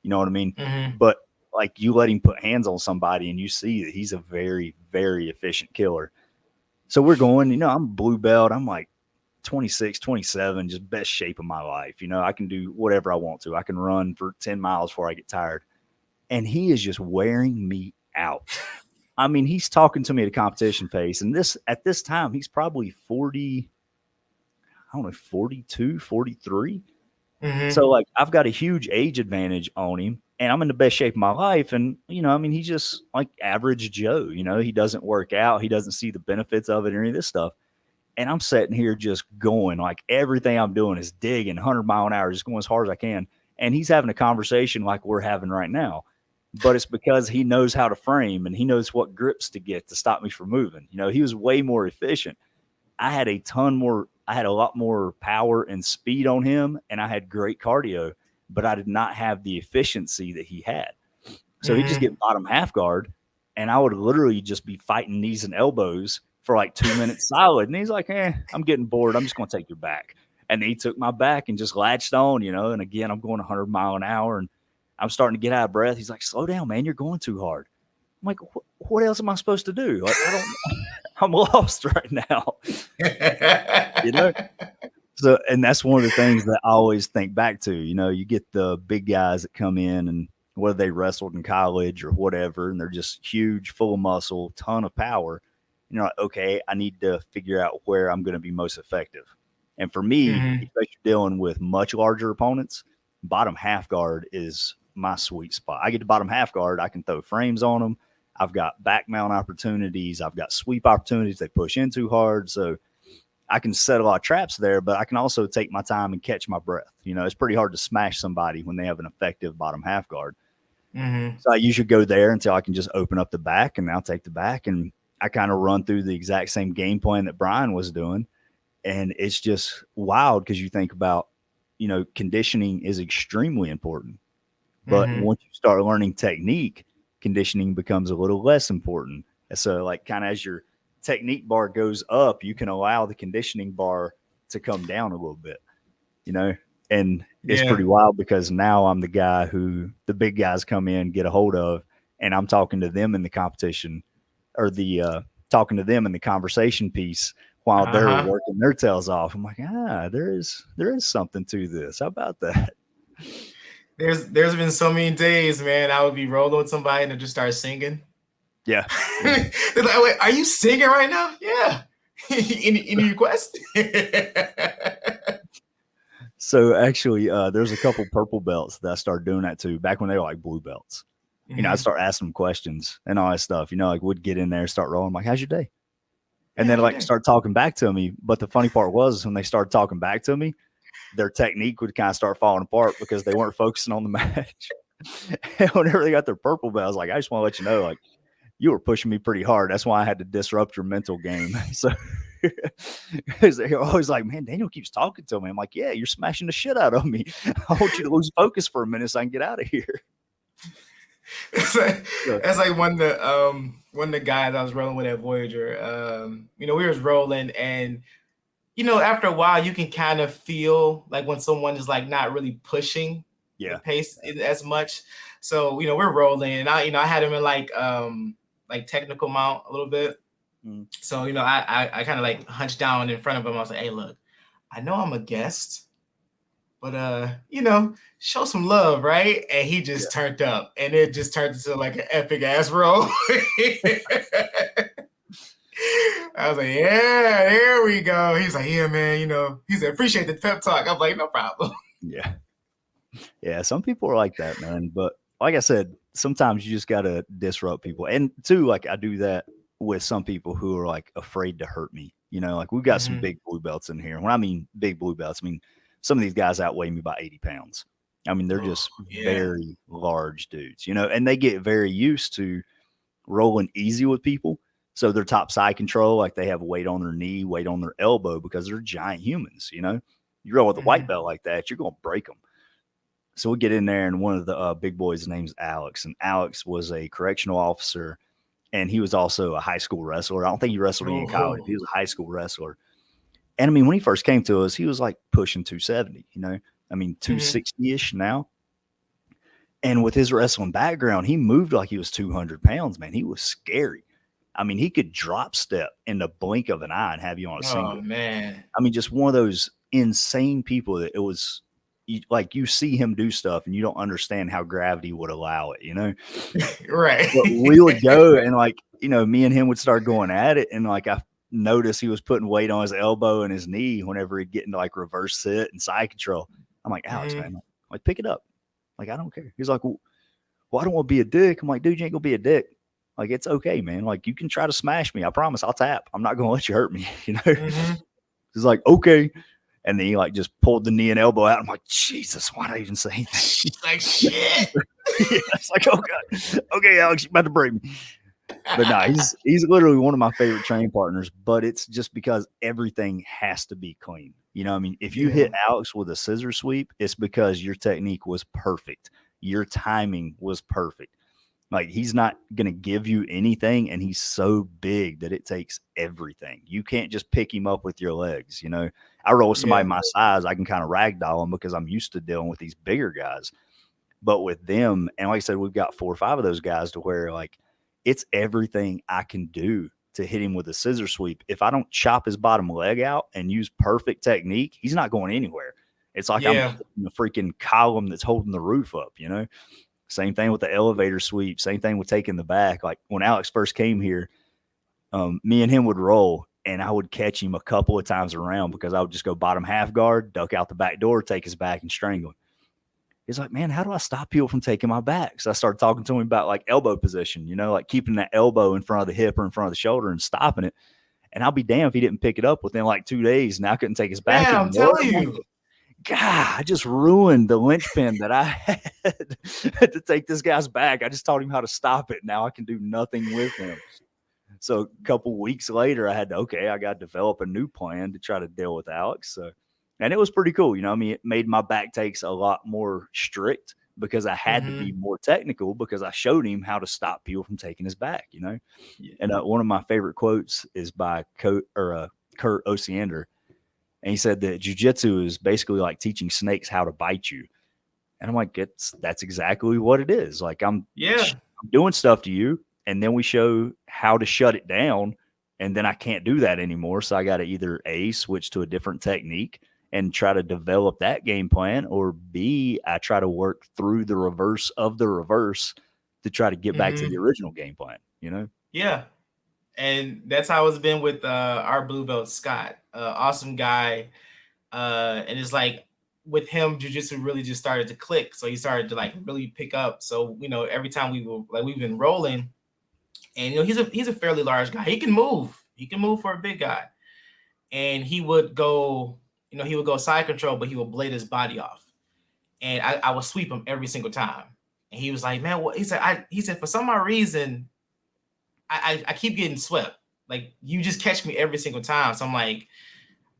You know what I mean? But like you let him put hands on somebody and you see that he's a very, very efficient killer. So we're going, you know, I'm blue belt. I'm like 26, 27, just best shape of my life. You know, I can do whatever I want to. I can run for 10 miles before I get tired. And he is just wearing me out. I mean, he's talking to me at a competition pace. And at this time, he's probably 40, I don't know, 42, 43. So like I've got a huge age advantage on him, and I'm in the best shape of my life. And, you know, I mean, he's just like average Joe, you know, he doesn't work out. He doesn't see the benefits of it or any of this stuff. And I'm sitting here just going like everything I'm doing is digging 100 mile an hour, just going as hard as I can. And he's having a conversation like we're having right now, but it's because he knows how to frame and he knows what grips to get to stop me from moving. You know, he was way more efficient. I had a lot more power and speed on him, and I had great cardio, but I did not have the efficiency that he had. So he'd just get bottom half guard, and I would literally just be fighting knees and elbows for like 2 minutes solid. And he's like, I'm getting bored. I'm just going to take your back. And then he took my back and just latched on, you know, and again, I'm going 100 mile an hour and I'm starting to get out of breath. He's like, slow down, man. You're going too hard. I'm like, what else am I supposed to do? Like, I'm lost right now. You know? So, and that's one of the things that I always think back to. You know, you get the big guys that come in and whether they wrestled in college or whatever, and they're just huge, full of muscle, ton of power. And you're like, okay, I need to figure out where I'm going to be most effective. And for me, especially dealing with much larger opponents, bottom half guard is my sweet spot. I get to bottom half guard, I can throw frames on them. I've got back mount opportunities. I've got sweep opportunities. They push in too hard. So I can set a lot of traps there, but I can also take my time and catch my breath. You know, it's pretty hard to smash somebody when they have an effective bottom half guard. So I usually go there until I can just open up the back, and I'll take the back. And I kind of run through the exact same game plan that Brian was doing. And it's just wild because you think about, you know, conditioning is extremely important. But once you start learning technique, conditioning becomes a little less important. And so like kind of as your technique bar goes up, you can allow the conditioning bar to come down a little bit, you know, and it's pretty wild because now I'm the guy who the big guys come in, get a hold of, and I'm talking to them in the competition or talking to them in the conversation piece while they're working their tails off. I'm like, there is something to this. How about that? There's been so many days, man, I would be rolling with somebody and they just start singing. Yeah. They're like, wait, are you singing right now? Yeah. any request? So actually, there's a couple purple belts that I started doing that too back when they were like blue belts. You know, I'd start asking them questions and all that stuff. You know, like would get in there, start rolling. I'm like, how's your day? And then like start talking back to me. But the funny part was when they started talking back to me, their technique would kind of start falling apart because they weren't focusing on the match. And whenever they got their purple belt, I was like, I just want to let you know, like, you were pushing me pretty hard. That's why I had to disrupt your mental game. So they're always like, man, Daniel keeps talking to me. I'm like, yeah, you're smashing the shit out of me. I want you to lose focus for a minute so I can get out of here. That's like one of the guys I was rolling with at Voyager. You know, we was rolling and you know, after a while, you can kind of feel like when someone is like not really pushing the pace as much. So, you know, we're rolling, and I had him in like technical mount a little bit, So, I kind of like hunched down in front of him. I was like, hey, look, I know I'm a guest, but show some love, right? And he just turned up, and it just turned into like an epic ass roll. I was like, yeah, here we go. He's like, yeah, man, he said, appreciate the pep talk. I'm like, no problem. Yeah. Yeah. Some people are like that, man. But like I said, sometimes you just got to disrupt people. And too, like I do that with some people who are like afraid to hurt me. Like we've got some big blue belts in here. When I mean big blue belts, I mean some of these guys outweigh me by 80 pounds. I mean, they're just very large dudes, and they get very used to rolling easy with people. So their top side control, like they have weight on their knee, weight on their elbow because they're giant humans, You roll with a white belt like that, you're going to break them. So we get in there, and one of the big boys' name's Alex, and Alex was a correctional officer, and he was also a high school wrestler. I don't think he wrestled in college. He was a high school wrestler. And I mean, when he first came to us, he was like pushing 270, I mean, 260-ish now. And with his wrestling background, he moved like he was 200 pounds, man. He was scary. I mean, he could drop step in the blink of an eye and have you on a single. Oh, man. I mean, just one of those insane people that it was like you see him do stuff and you don't understand how gravity would allow it, Right. But we would go and like, me and him would start going at it. And like, I noticed he was putting weight on his elbow and his knee whenever he'd get into like reverse sit and side control. I'm like, Alex, man, like pick it up. Like, I don't care. He's like, well, I don't want to be a dick. I'm like, dude, you ain't gonna be a dick. Like, it's okay, man. Like, you can try to smash me. I promise I'll tap. I'm not gonna let you hurt me, He's like, okay. And then he like just pulled the knee and elbow out. I'm like, Jesus, why did I even say anything? Like, shit. It's like, oh God. Okay, Alex, you're about to break me. But no, he's literally one of my favorite training partners, but it's just because everything has to be clean. I mean, if you hit Alex with a scissor sweep, it's because your technique was perfect. Your timing was perfect. Like, he's not going to give you anything, and he's so big that it takes everything. You can't just pick him up with your legs, I roll with somebody my size, I can kind of ragdoll them because I'm used to dealing with these bigger guys. But with them, and like I said, we've got 4 or 5 of those guys to where, like, it's everything I can do to hit him with a scissor sweep. If I don't chop his bottom leg out and use perfect technique, he's not going anywhere. It's like I'm hitting the freaking column that's holding the roof up, Same thing with the elevator sweep. Same thing with taking the back. Like when Alex first came here, me and him would roll, and I would catch him a couple of times around because I would just go bottom half guard, duck out the back door, take his back, and strangle him. He's like, man, how do I stop people from taking my back? So I started talking to him about like elbow position, like keeping that elbow in front of the hip or in front of the shoulder and stopping it. And I'll be damned if he didn't pick it up within like 2 days. And I couldn't take his back anymore. I'm telling you. God, I just ruined the linchpin that I had to take this guy's back. I just taught him how to stop it. Now I can do nothing with him. So a couple weeks later, I got to develop a new plan to try to deal with Alex. So, and it was pretty cool. I mean, it made my back takes a lot more strict because I had to be more technical because I showed him how to stop people from taking his back, Yeah. And one of my favorite quotes is by Kurt Osiander. And he said that jiu-jitsu is basically like teaching snakes how to bite you. And I'm like, that's exactly what it is. Like I'm doing stuff to you, and then we show how to shut it down, and then I can't do that anymore. So I got to either A, switch to a different technique and try to develop that game plan, or B, I try to work through the reverse of the reverse to try to get back to the original game plan, Yeah. And that's how it's been with our blue belt, Scott. Awesome guy. And it's like with him, jiu-jitsu really just started to click. So he started to like really pick up. So, every time we've been rolling, and he's a fairly large guy. He can move. He can move for a big guy. And he would go, he would go side control, but he would blade his body off. And I would sweep him every single time. And he was like, man, what? He said, for some odd reason, I keep getting swept. Like, you just catch me every single time. So I'm like,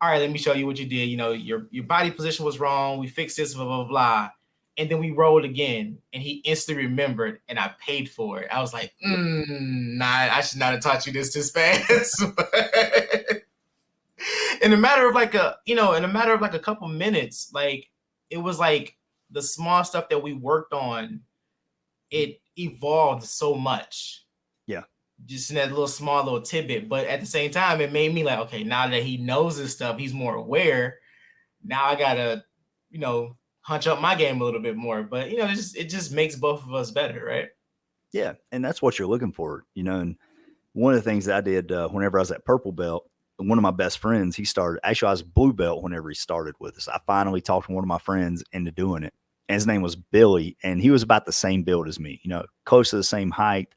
all right, let me show you what you did. Your body position was wrong. We fixed this, blah, blah, blah. And then we rolled again, and he instantly remembered, and I paid for it. I was like, nah, I should not have taught you this fast. In a matter of like a couple minutes, like it was like the small stuff that we worked on, it evolved so much. Yeah. just in that little small little tidbit. But at the same time, it made me like, okay, now that he knows this stuff, he's more aware. Now I gotta, hunch up my game a little bit more. But it just makes both of us better, right? Yeah, and that's what you're looking for, And one of the things that I did whenever I was at purple belt, one of my best friends, he started. Actually, I was blue belt whenever he started with us. I finally talked one of my friends into doing it, and his name was Billy, and he was about the same build as me, close to the same height,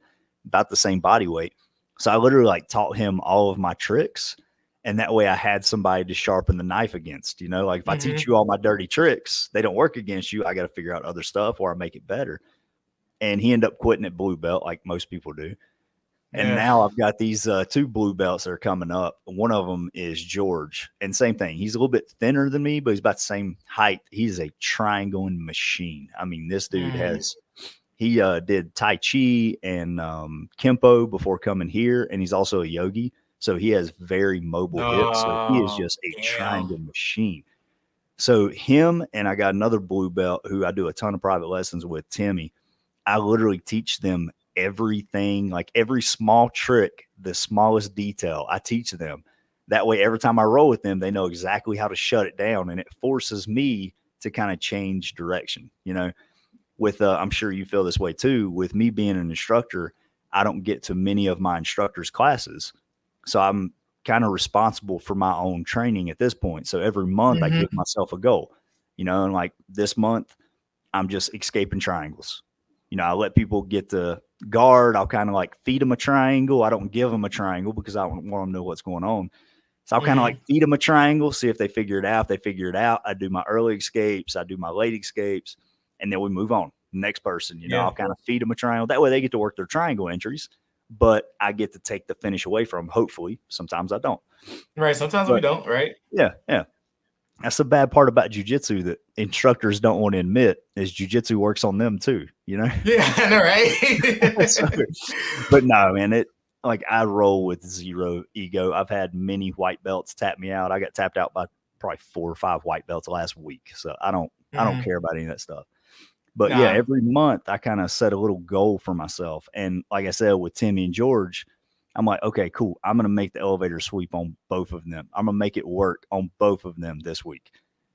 about the same body weight. So I literally taught him all of my tricks, and that way I had somebody to sharpen the knife against. Like if I teach you all my dirty tricks, they don't work against you. I got to figure out other stuff or I make it better. And he ended up quitting at blue belt like most people do. And Yeah. now I've got these two blue belts that are coming up. One of them is George. And same thing. He's a little bit thinner than me, but he's about the same height. He's a triangling machine. I mean, this dude he did Tai Chi and Kempo before coming here. And he's also a yogi. So he has very mobile hips. So he is Oh, just a damn. triangle machine. So him and I got another blue belt who I do a ton of private lessons with, Timmy. I literally teach them everything, like every small trick, the smallest detail, I teach them. That way, every time I roll with them, they know exactly how to shut it down. And it forces me to kind of change direction. With, I'm sure you feel this way too, with me being an instructor, I don't get to many of my instructors' classes. So I'm kind of responsible for my own training at this point. So every month I give myself a goal, and like this month, I'm just escaping triangles. I let people get the guard. I'll kind of like feed them a triangle. I don't give them a triangle because I don't want them to know what's going on. So I'll kind of like feed them a triangle, see if they figure it out. If they figure it out, I do my early escapes, I do my late escapes, and then we move on. Next person, Yeah. I'll kind of feed them a triangle. That way they get to work their triangle entries, but I get to take the finish away from them. Hopefully, sometimes I don't. Right. Sometimes we But don't, right? yeah. That's the bad part about jujitsu that instructors don't want to admit is jujitsu works on them too, Yeah, I know, So, right? but no, man, I roll with zero ego. I've had many white belts tap me out. I got tapped out by probably 4 or 5 white belts last week. So I don't care about any of that stuff. But yeah, Nah. every month I kind of set a little goal for myself. And like I said, with Timmy and George, I'm like, okay, cool. I'm going to make the elevator sweep on both of them. I'm going to make it work on both of them this week.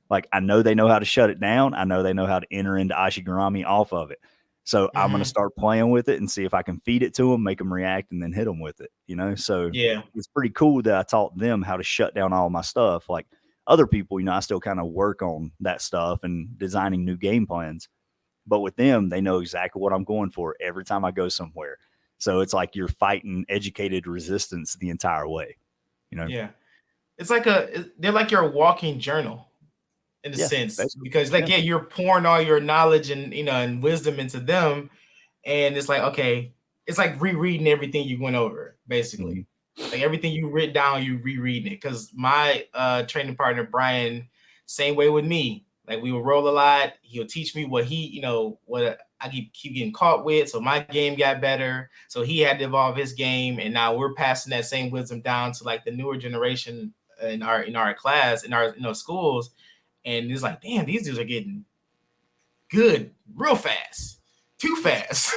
Like, I know they know how to shut it down. I know they know how to enter into Ashigarami off of it. So I'm going to start playing with it and see if I can feed it to them, make them react, and then hit them with it, So Yeah. it's pretty cool that I taught them how to shut down all my stuff. Like other people, I still kind of work on that stuff and designing new game plans. But with them, they know exactly what I'm going for every time I go somewhere. So it's like you're fighting educated resistance the entire way. Yeah. They're like your walking journal in a Yeah, sense, basically. because Yeah. you're pouring all your knowledge and and wisdom into them, and it's like, okay, it's like rereading everything you went over, basically. Like everything you written down, you rereading it. Because my training partner Brian, same way with me. Like we will roll a lot. He'll teach me what what I keep getting caught with. So my game got better. So he had to evolve his game, and now we're passing that same wisdom down to like the newer generation in our class in our schools. And it's like, damn, these dudes are getting good real fast, too fast.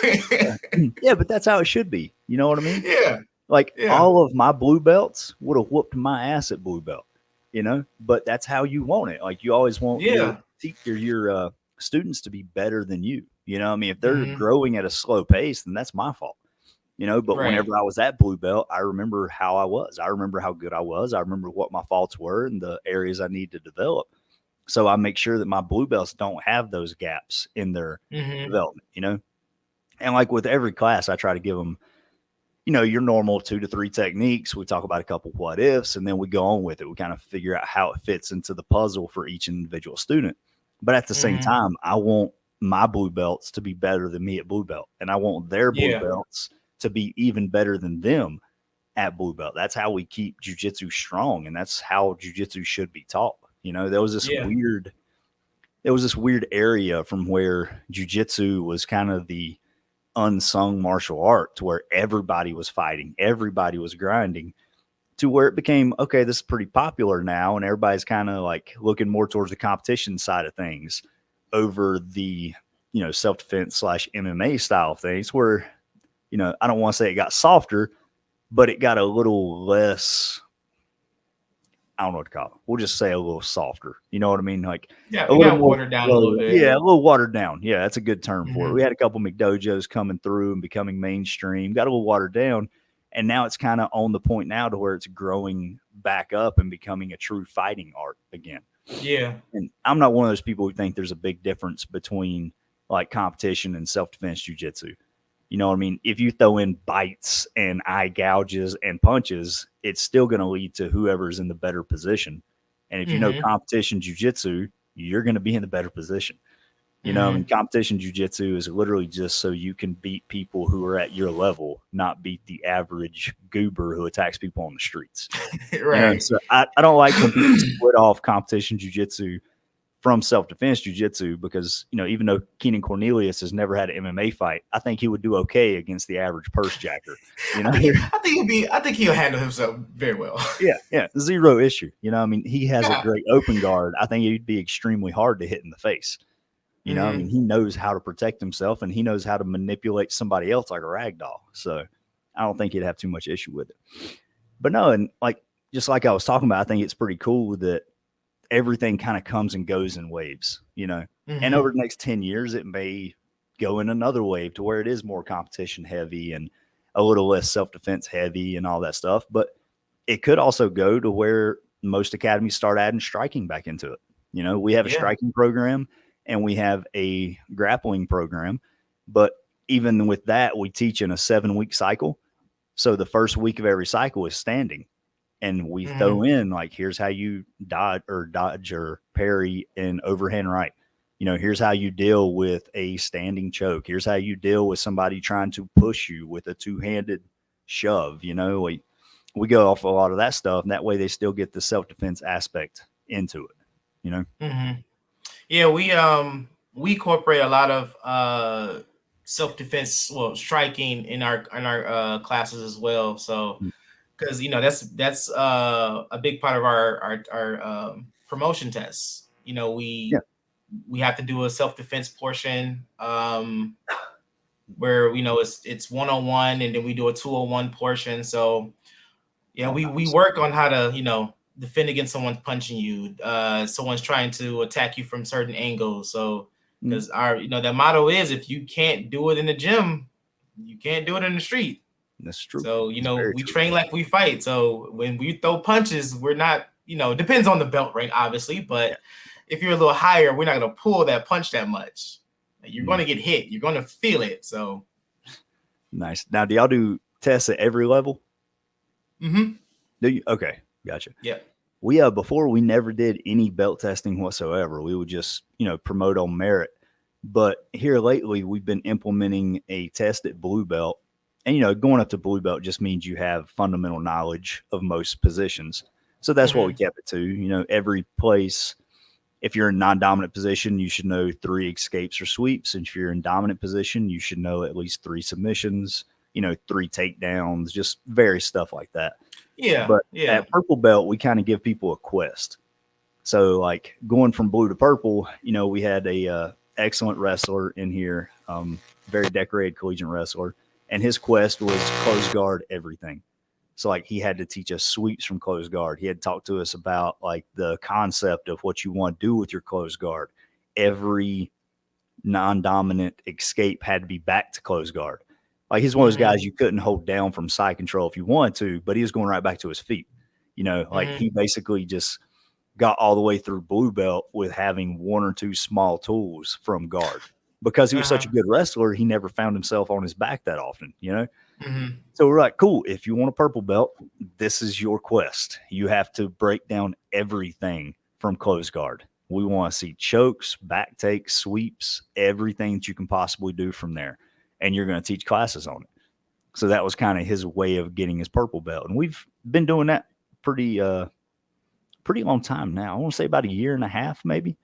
Yeah, but that's how it should be. You know what I mean? Yeah, Like yeah, all of my blue belts would have whooped my ass at blue belt. But that's how you want it. Like you always want your yeah. students to be better than you. I mean, if they're Hmm. growing at a slow pace, then that's my fault. But Right. whenever I was at blue belt, I remember how I was. I remember how good I was. I remember what my faults were and the areas I need to develop. So I make sure that my blue belts don't have those gaps in their Hmm. development. And like with every class, I try to give them, your normal 2 to 3 techniques. We talk about a couple what ifs, and then we go on with it. We kind of figure out how it fits into the puzzle for each individual student. But at the same Hmm. time, I want my blue belts to be better than me at blue belt, and I want their blue Yeah, belts to be even better than them at blue belt. That's how we keep jujitsu strong, and that's how jujitsu should be taught. yeah, There was this weird area from where jujitsu was kind of the unsung martial art to where everybody was fighting, everybody was grinding, to where it became, okay, this is pretty popular now, and everybody's kind of like looking more towards the competition side of things over the self defense / MMA style of things. Where I don't want to say it got softer, but it got a little less. I don't know what to call it. We'll just say a little softer. You know what I mean? Like Yeah, a it little got more watered down a little bit. Yeah, a little watered down. Yeah, that's a good term for it. Mhm. We had a couple McDojos coming through and becoming mainstream. Got a little watered down, and now it's kind of on the point now to where it's growing back up and becoming a true fighting art again. Yeah. And I'm not one of those people who think there's a big difference between like competition and self defense jujitsu. You know what I mean? If you throw in bites and eye gouges and punches, it's still going to lead to whoever's in the better position. And if you know Mhm. competition jujitsu, you're going to be in the better position. You know, I mean, Mhm. competition jujitsu is literally just so you can beat people who are at your level, not beat the average goober who attacks people on the streets. You know, Right. so I don't like when people split off competition jujitsu from self-defense jiu-jitsu because, you know, even though Keenan Cornelius has never had an MMA fight, I think he would do okay against the average purse jacker. You know? I think he'll handle himself very well. Yeah, zero issue. You know, I mean, he has a Yeah. great open guard. I think he'd be extremely hard to hit in the face. You know, I mean, Mhm. he knows how to protect himself and he knows how to manipulate somebody else like a rag doll. So I don't think he'd have too much issue with it. But no, and like just like I was talking about, I think it's pretty cool that everything kind of comes and goes in waves, you know. And over Mhm. the next 10 years, it may go in another wave to where it is more competition heavy and a little less self defense heavy and all that stuff. But it could also go to where most academies start adding striking back into it. You know, we have a Yeah. striking program and we have a grappling program. But even with that, we teach in a 7 week cycle. So the first week of every cycle is standing and we throw Mhm. in like here's how you dodge or parry an overhand right. You know, here's how you deal with a standing choke. Here's how you deal with somebody trying to push you with a two-handed shove. You know, we go off a lot of that stuff, and that way they still get the self-defense aspect into it. You know, Mhm. Yeah, we incorporate a lot of self defense, well, striking in our classes as well. So mm, because that's a big part of our promotion tests. yeah, We have to do a self defense portion where it's 101, and then we do a 201 portion. So yeah, oh we nice. work on how to defend against someone punching you, someone's trying to attack you from certain angles. So Mm, because our the motto is, if you can't do it in the gym, you can't do it in the street. that's true. So, That's very we true. train like we fight. So when we throw punches, we're not, depends on the belt rank, obviously, Yeah. but if you're a little higher, we're not going to pull that punch that much. You're going Mm, to get hit. You're going to feel it. So, nice. Now, do y'all do tests at every level? hmm Do you? Okay, gotcha. yeah. We before we never did any belt testing whatsoever. We would just promote on merit. But here lately, we've been implementing a test at blue belt, and going up to blue belt just means you have fundamental knowledge of most positions. So that's what we hmm kept it to. Every place. If you're in non-dominant position, you should know 3 escapes or sweeps. And if you're in dominant position, you should know at least 3 submissions. 3 takedowns, just various stuff like that. Yeah. But Yeah. at purple belt, we kind of give people a quest. So like going from blue to purple, we had a excellent wrestler in here, very decorated collegiate wrestler, and his quest was close guard everything. So like he had to teach us sweeps from close guard. He had talked to us about like the concept of what you want to do with your close guard. Every non-dominant escape had to be back to close guard. Like he's one of those hmm guys you couldn't hold down from side control if you wanted to, but he was going right back to his feet. Like hmm he basically just got all the way through blue belt with having one or two small tools from guard. Because he was such Uh-huh. a good wrestler, he never found himself on his back that often. hmm So we're like, cool, if you want a purple belt, this is your quest. You have to break down everything from close guard. We want to see chokes, back takes, sweeps, everything that you can possibly do from there. And you're going to teach classes on it. So that was kind of his way of getting his purple belt. And we've been doing that pretty long time now. I want to say about a year and a half, maybe.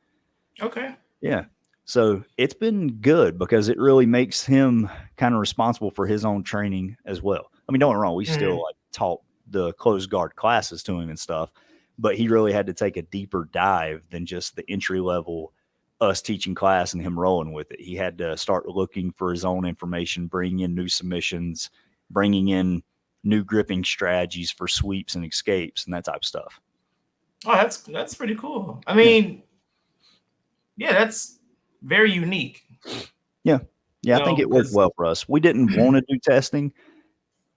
Okay. Yeah. So it's been good because it really makes him kind of responsible for his own training as well. I mean, don't get me wrong, we still hmm like taught the closed guard classes to him and stuff, but he really had to take a deeper dive than just the entry level us teaching class and him rolling with it. He had to start looking for his own information, bringing in new submissions, bringing in new gripping strategies for sweeps and escapes and that type of stuff. Oh, that's pretty cool. I mean, yeah, that's very unique. Yeah. I think it worked well for us. We didn't want to do testing,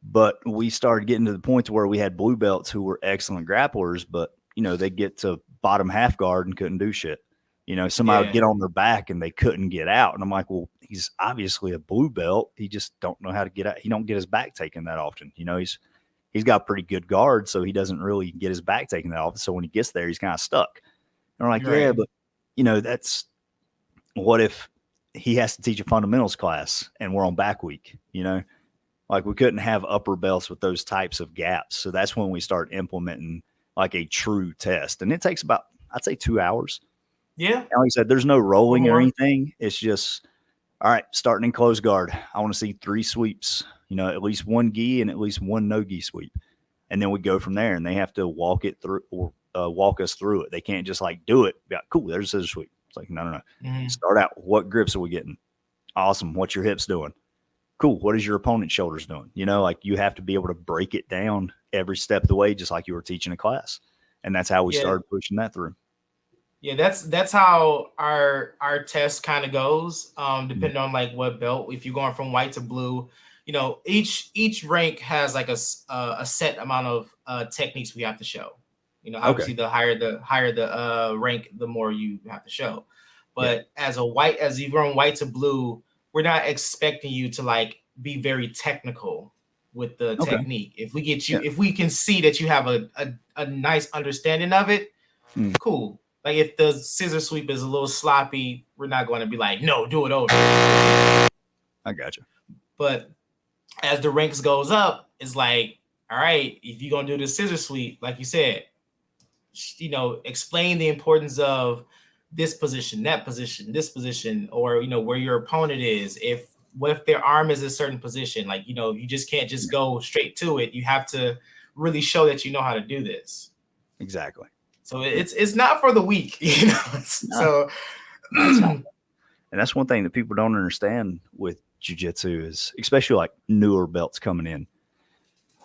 but we started getting to the point to where we had blue belts who were excellent grapplers, but they get to bottom half guard and couldn't do shit. Somebody would get on their back and they couldn't get out. And I'm like, well, he's obviously a blue belt. He just don't know how to get out. He don't get his back taken that often. He's got pretty good guard, so he doesn't really get his back taken that often. So when he gets there, he's kind of stuck. And we're like, yeah, but that's what if he has to teach a fundamentals class and we're on back week, Like we couldn't have upper belts with those types of gaps. So that's when we start implementing like a true test. And it takes about, I'd say 2 hours. Yeah. And like I said, there's no rolling or anything. It's just, all right, starting in close guard. I want to see 3 sweeps, at least 1 gi and at least 1 no gi sweep. And then we go from there and they have to walk it through or walk us through it. They can't just like do it. Be like, cool, there's a scissor sweep. It's like, no. Mm-hmm. Start out. What grips are we getting? Awesome. What's your hips doing? Cool. What is your opponent's shoulders doing? Like you have to be able to break it down every step of the way, just like you were teaching a class. And that's how we started pushing that through. Yeah, that's how our test kind of goes. Depending on like what belt. If you're going from white to blue, each rank has like a set amount of techniques we have to show. Obviously the higher the rank, the more you have to show. But as you've grown white to blue, we're not expecting you to like be very technical with the technique. If we get you, if we can see that you have a nice understanding of it, cool. Like if the scissor sweep is a little sloppy, we're not going to be like, no, do it over. I gotcha. But as the ranks goes up, it's like, all right, if you're going to do the scissor sweep, like you said, explain the importance of this position, that position, this position, or, where your opponent is. If their arm is a certain position, like, you just can't just go straight to it. You have to really show that you know how to do this. Exactly. So it's not for the weak, So, and that's one thing that people don't understand with jiu-jitsu is, especially like newer belts coming in.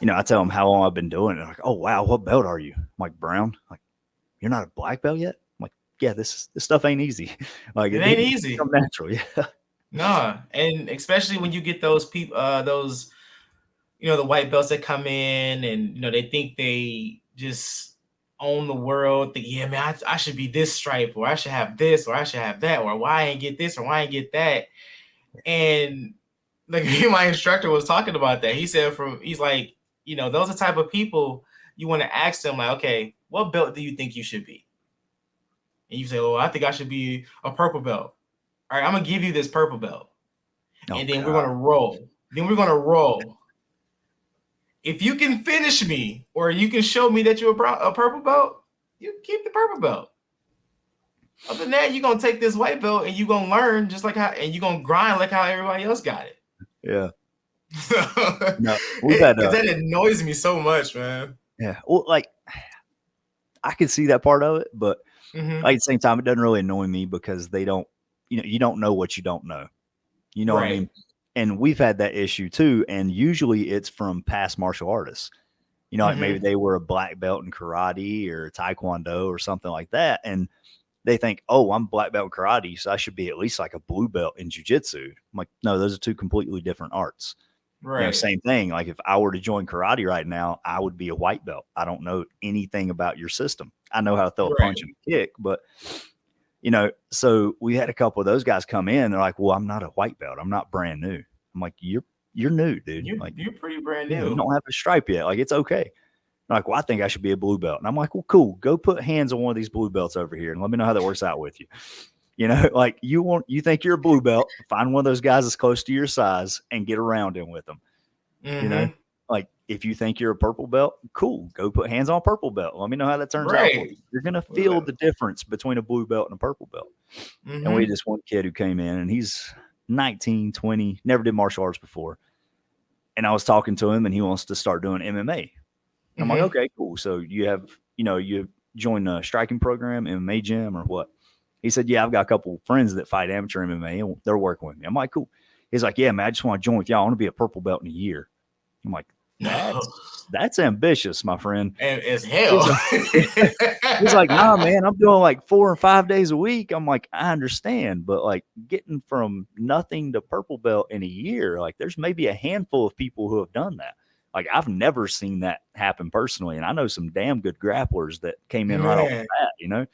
I tell them how long I've been doing it. They're like, oh wow, what belt are you? I'm like, brown. Like, you're not a black belt yet? I'm like, yeah, this stuff ain't easy. Like it ain't easy. It's natural, yeah. No, and especially when you get those people, those the white belts that come in and they think they just own the world. Think, yeah, man, I should be this stripe, or I should have this, or I should have that, or why I ain't get this, or why I ain't get that. And like my instructor was talking about that. He said he's like, those are the type of people you want to ask them, like, okay, what belt do you think you should be? And you say, oh, I think I should be a purple belt. All right, I'm gonna give you this purple belt. And then we're gonna roll. If you can finish me, or you can show me that you're a purple belt, you keep the purple belt. Other than that, you're gonna take this white belt and you're gonna learn just like how, and you're gonna grind like how everybody else got it. Yeah. No, we've had that annoys me so much, man. Yeah. Well, like I can see that part of it, but like at the same time, it doesn't really annoy me because they don't, you don't know what you don't know. You know what I mean? And we've had that issue too. And usually it's from past martial artists. Like maybe they were a black belt in karate or taekwondo or something like that. And they think, oh, I'm black belt in karate, so I should be at least like a blue belt in jiu-jitsu. I'm like, no, those are 2 completely different arts. Right. Same thing. Like if I were to join karate right now, I would be a white belt. I don't know anything about your system. I know how to throw a punch and a kick, but so we had a couple of those guys come in. They're like, well, I'm not a white belt. I'm not brand new. I'm like, you're new, dude. You're pretty brand new. You don't have a stripe yet. Like, it's okay. They're like, well, I think I should be a blue belt. And I'm like, well, cool. Go put hands on one of these blue belts over here and let me know how that works out with you. Like you think you're a blue belt, find one of those guys that's close to your size and get around him with them. Like if you think you're a purple belt, cool. Go put hands on a purple belt. Let me know how that turns out for you. You're going to feel the difference between a blue belt and a purple belt. And we had this one kid who came in and he's 19, 20, never did martial arts before. And I was talking to him and he wants to start doing MMA. I'm like, okay, cool. So you have, you join a striking program, MMA gym or what? He said, yeah, I've got a couple friends that fight amateur MMA and they're working with me. I'm like, cool. He's like, yeah, man, I just want to join with y'all. I want to be a purple belt in a year. I'm like, That's ambitious, my friend. And as hell. He's like, nah, man, I'm doing like 4 or 5 days a week. I'm like, I understand, but like getting from nothing to purple belt in a year, like there's maybe a handful of people who have done that. Like I've never seen that happen personally, and I know some damn good grapplers that came in right off the bat. You know,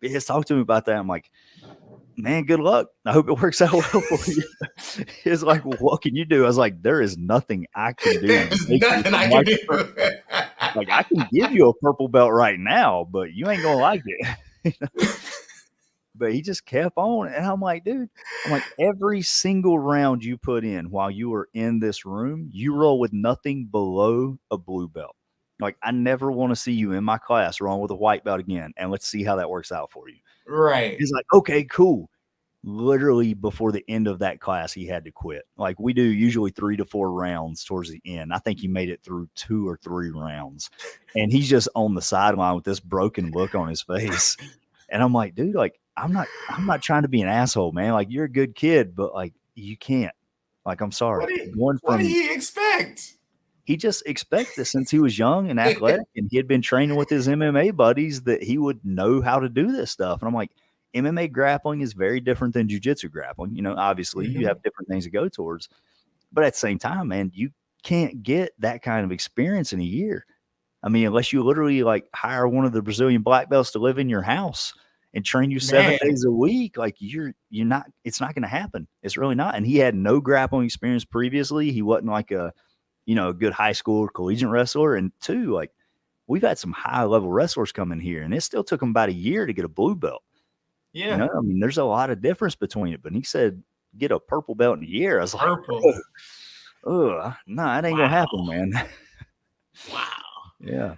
he just talked to me about that. I'm like, man, good luck. I hope it works out well for you. He's like, well, what can you do? I was like, there is nothing I can do. There's nothing I can do. Like, I can give you a purple belt right now, but you ain't going to like it. But he just kept on. And I'm like, dude, every single round you put in while you were in this room, you roll with nothing below a blue belt. Like, I never want to see you in my class rolling with a white belt again. And let's see how that works out for you. Right. He's like, okay, cool. Literally before the end of that class, he had to quit. Like we do usually 3 to 4 rounds towards the end. I think he made it through 2 or 3 rounds. And he's just on the sideline with this broken look on his face. And I'm like, dude, like, I'm not trying to be an asshole, man. Like, you're a good kid, but like, you can't. Like, I'm sorry. What did he expect? He just expected since he was young and athletic and he had been training with his MMA buddies that he would know how to do this stuff. And I'm like, MMA grappling is very different than jiu-jitsu grappling. You know, obviously you have different things to go towards. But at the same time, man, you can't get that kind of experience in a year. I mean, unless you literally like hire one of the Brazilian black belts to live in your house and train you 7 days a week, like you're not, it's not going to happen. It's really not. And he had no grappling experience previously. He wasn't like a good high school or collegiate wrestler. And 2, like we've had some high level wrestlers come in here and it still took him about a year to get a blue belt. Yeah. You know, I mean, there's a lot of difference between it, but he said, get a purple belt in a year. I was purple. Like, oh, no, that ain't going to happen, man. Wow. Yeah.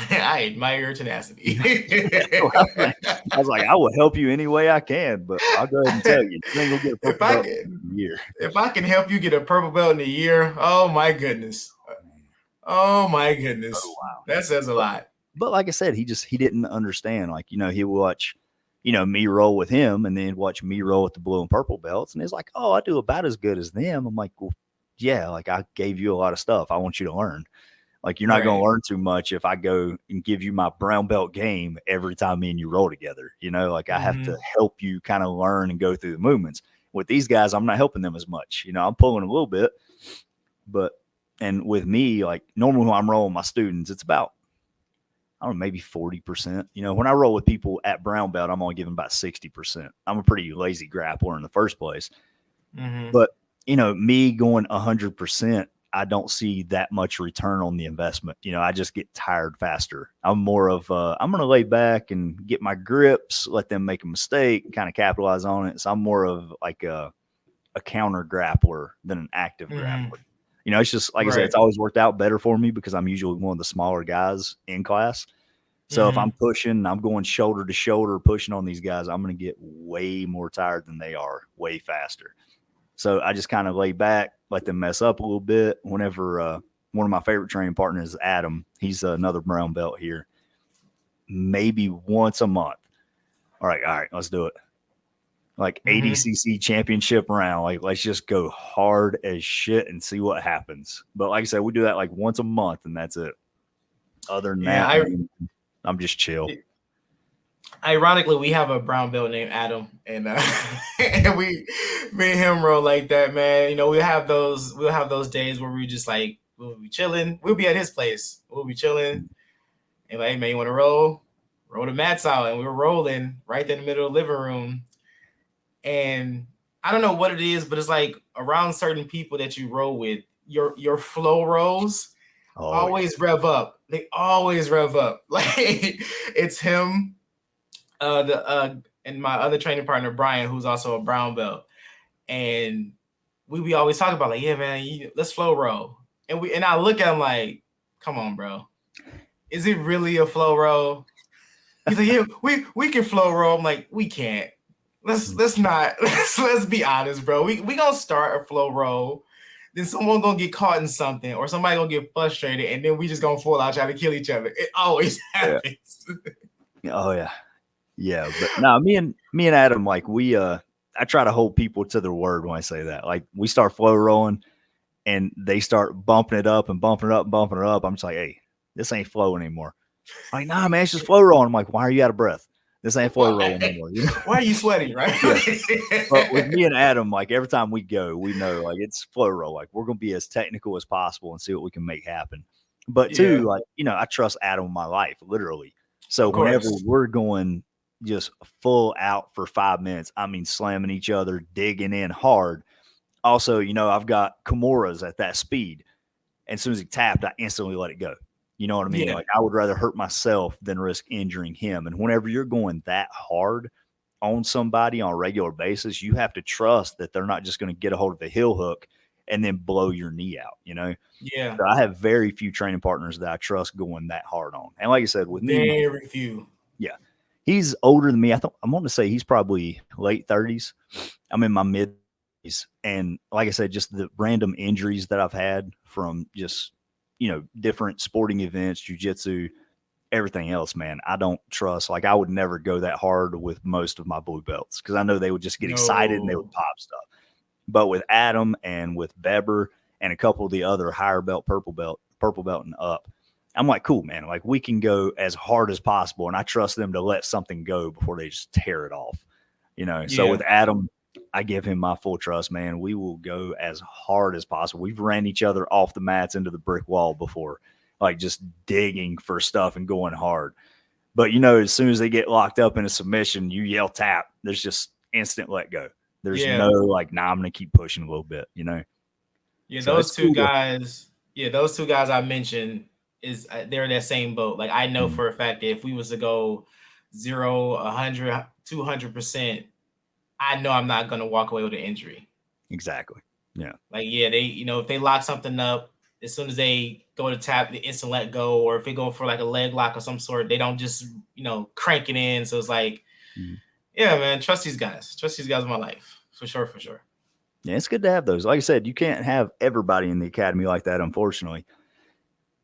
I admire your tenacity. I was like, I will help you any way I can, but I'll go ahead and tell you, you ain't gonna get a purple belt in a year. If I can help you get a purple belt in a year, oh my goodness. Oh my goodness. Oh, wow. That says a lot. But like I said, he didn't understand. Like, you know, he would watch, me roll with him and then watch me roll with the blue and purple belts. And he's like, oh, I do about as good as them. I'm like, well, yeah, like I gave you a lot of stuff. I want you to learn. Like, you're not going to learn too much if I go and give you my brown belt game every time me and you roll together. You know, like I have to help you kind of learn and go through the movements. With these guys, I'm not helping them as much. You know, I'm pulling a little bit. And with me, like normally when I'm rolling my students, it's about, I don't know, maybe 40%. You know, when I roll with people at brown belt, I'm only giving about 60%. I'm a pretty lazy grappler in the first place. But, me going 100%, I don't see that much return on the investment. You know, I just get tired faster. I'm more of, I'm going to lay back and get my grips, let them make a mistake, kind of capitalize on it. So I'm more of like a counter grappler than an active grappler. You know, it's just, like I said, it's always worked out better for me because I'm usually one of the smaller guys in class. So if I'm pushing, I'm going shoulder to shoulder, pushing on these guys, I'm going to get way more tired than they are, way faster. So I just kind of lay back, let them mess up a little bit. Whenever one of my favorite training partners is Adam, he's another brown belt here, maybe once a month. All right, let's do it. Like ADCC championship round. Like, let's just go hard as shit and see what happens. But like I said, we do that like once a month and that's it. Other than that, I'm just chill. Ironically, we have a brown belt named Adam, and and me and him roll like that, man. You know, we'll have those days where we just like we'll be chilling. We'll be at his place. We'll be chilling, and like, man, you want to roll the mats out, and we were rolling right in the middle of the living room. And I don't know what it is, but it's like around certain people that you roll with, your flow rolls always rev up. They always rev up. Like it's him. And my other training partner Brian, who's also a brown belt, and we always talk about like, yeah, man, let's flow roll, and I look at him like, come on, bro, is it really a flow roll? He's like, yeah, we can flow roll. I'm like, we can't. Let's be honest, bro. We gonna start a flow roll, then someone gonna get caught in something, or somebody gonna get frustrated, and then we just gonna fall out trying to kill each other. It always happens. Oh yeah. Yeah, but no, me and Adam, like I try to hold people to their word when I say that. Like we start flow rolling and they start bumping it up and bumping it up and bumping it up. I'm just like, hey, this ain't flow anymore. Like, nah, man, it's just flow rolling. I'm like, why are you out of breath? This ain't flow rolling anymore. You know? Why are you sweating, right? Yeah. But with me and Adam, like every time we go, we know like it's flow roll. Like we're gonna be as technical as possible and see what we can make happen. But too, like, you know, I trust Adam with my life, literally. So whenever we're going just full out for 5 minutes, I mean slamming each other, digging in hard. Also, you know, I've got Kimuras at that speed. And as soon as he tapped, I instantly let it go. You know what I mean? Yeah. Like I would rather hurt myself than risk injuring him. And whenever you're going that hard on somebody on a regular basis, you have to trust that they're not just going to get a hold of the heel hook and then blow your knee out, you know? Yeah. So I have very few training partners that I trust going that hard on. And like I said, with me, very few. Yeah. He's older than me. I'm going to say he's probably late 30s. I'm in my mid 30s. And like I said, just the random injuries that I've had from just, you know, different sporting events, jiu-jitsu, everything else, man, I don't trust. Like I would never go that hard with most of my blue belts because I know they would just get excited and they would pop stuff. But with Adam and with Beber and a couple of the other higher belt, purple belt and up, I'm like, cool, man. Like we can go as hard as possible. And I trust them to let something go before they just tear it off, you know? So with Adam, I give him my full trust, man. We will go as hard as possible. We've ran each other off the mats into the brick wall before, like just digging for stuff and going hard. But, you know, as soon as they get locked up in a submission, you yell tap. There's just instant let go. There's no like, nah, I'm going to keep pushing a little bit, you know? Yeah, so those two guys, those two guys I mentioned, they're in that same boat. Like I know for a fact that if we was to go 0, 100, 200%, I know I'm not going to walk away with an injury. Exactly. Yeah. Like, they, you know, if they lock something up, as soon as they go to tap, the instant let go, or if they go for like a leg lock or some sort, they don't just, you know, crank it in. So it's like, yeah, man, trust these guys. Trust these guys in my life. For sure, for sure. Yeah, it's good to have those. Like I said, you can't have everybody in the academy like that, unfortunately.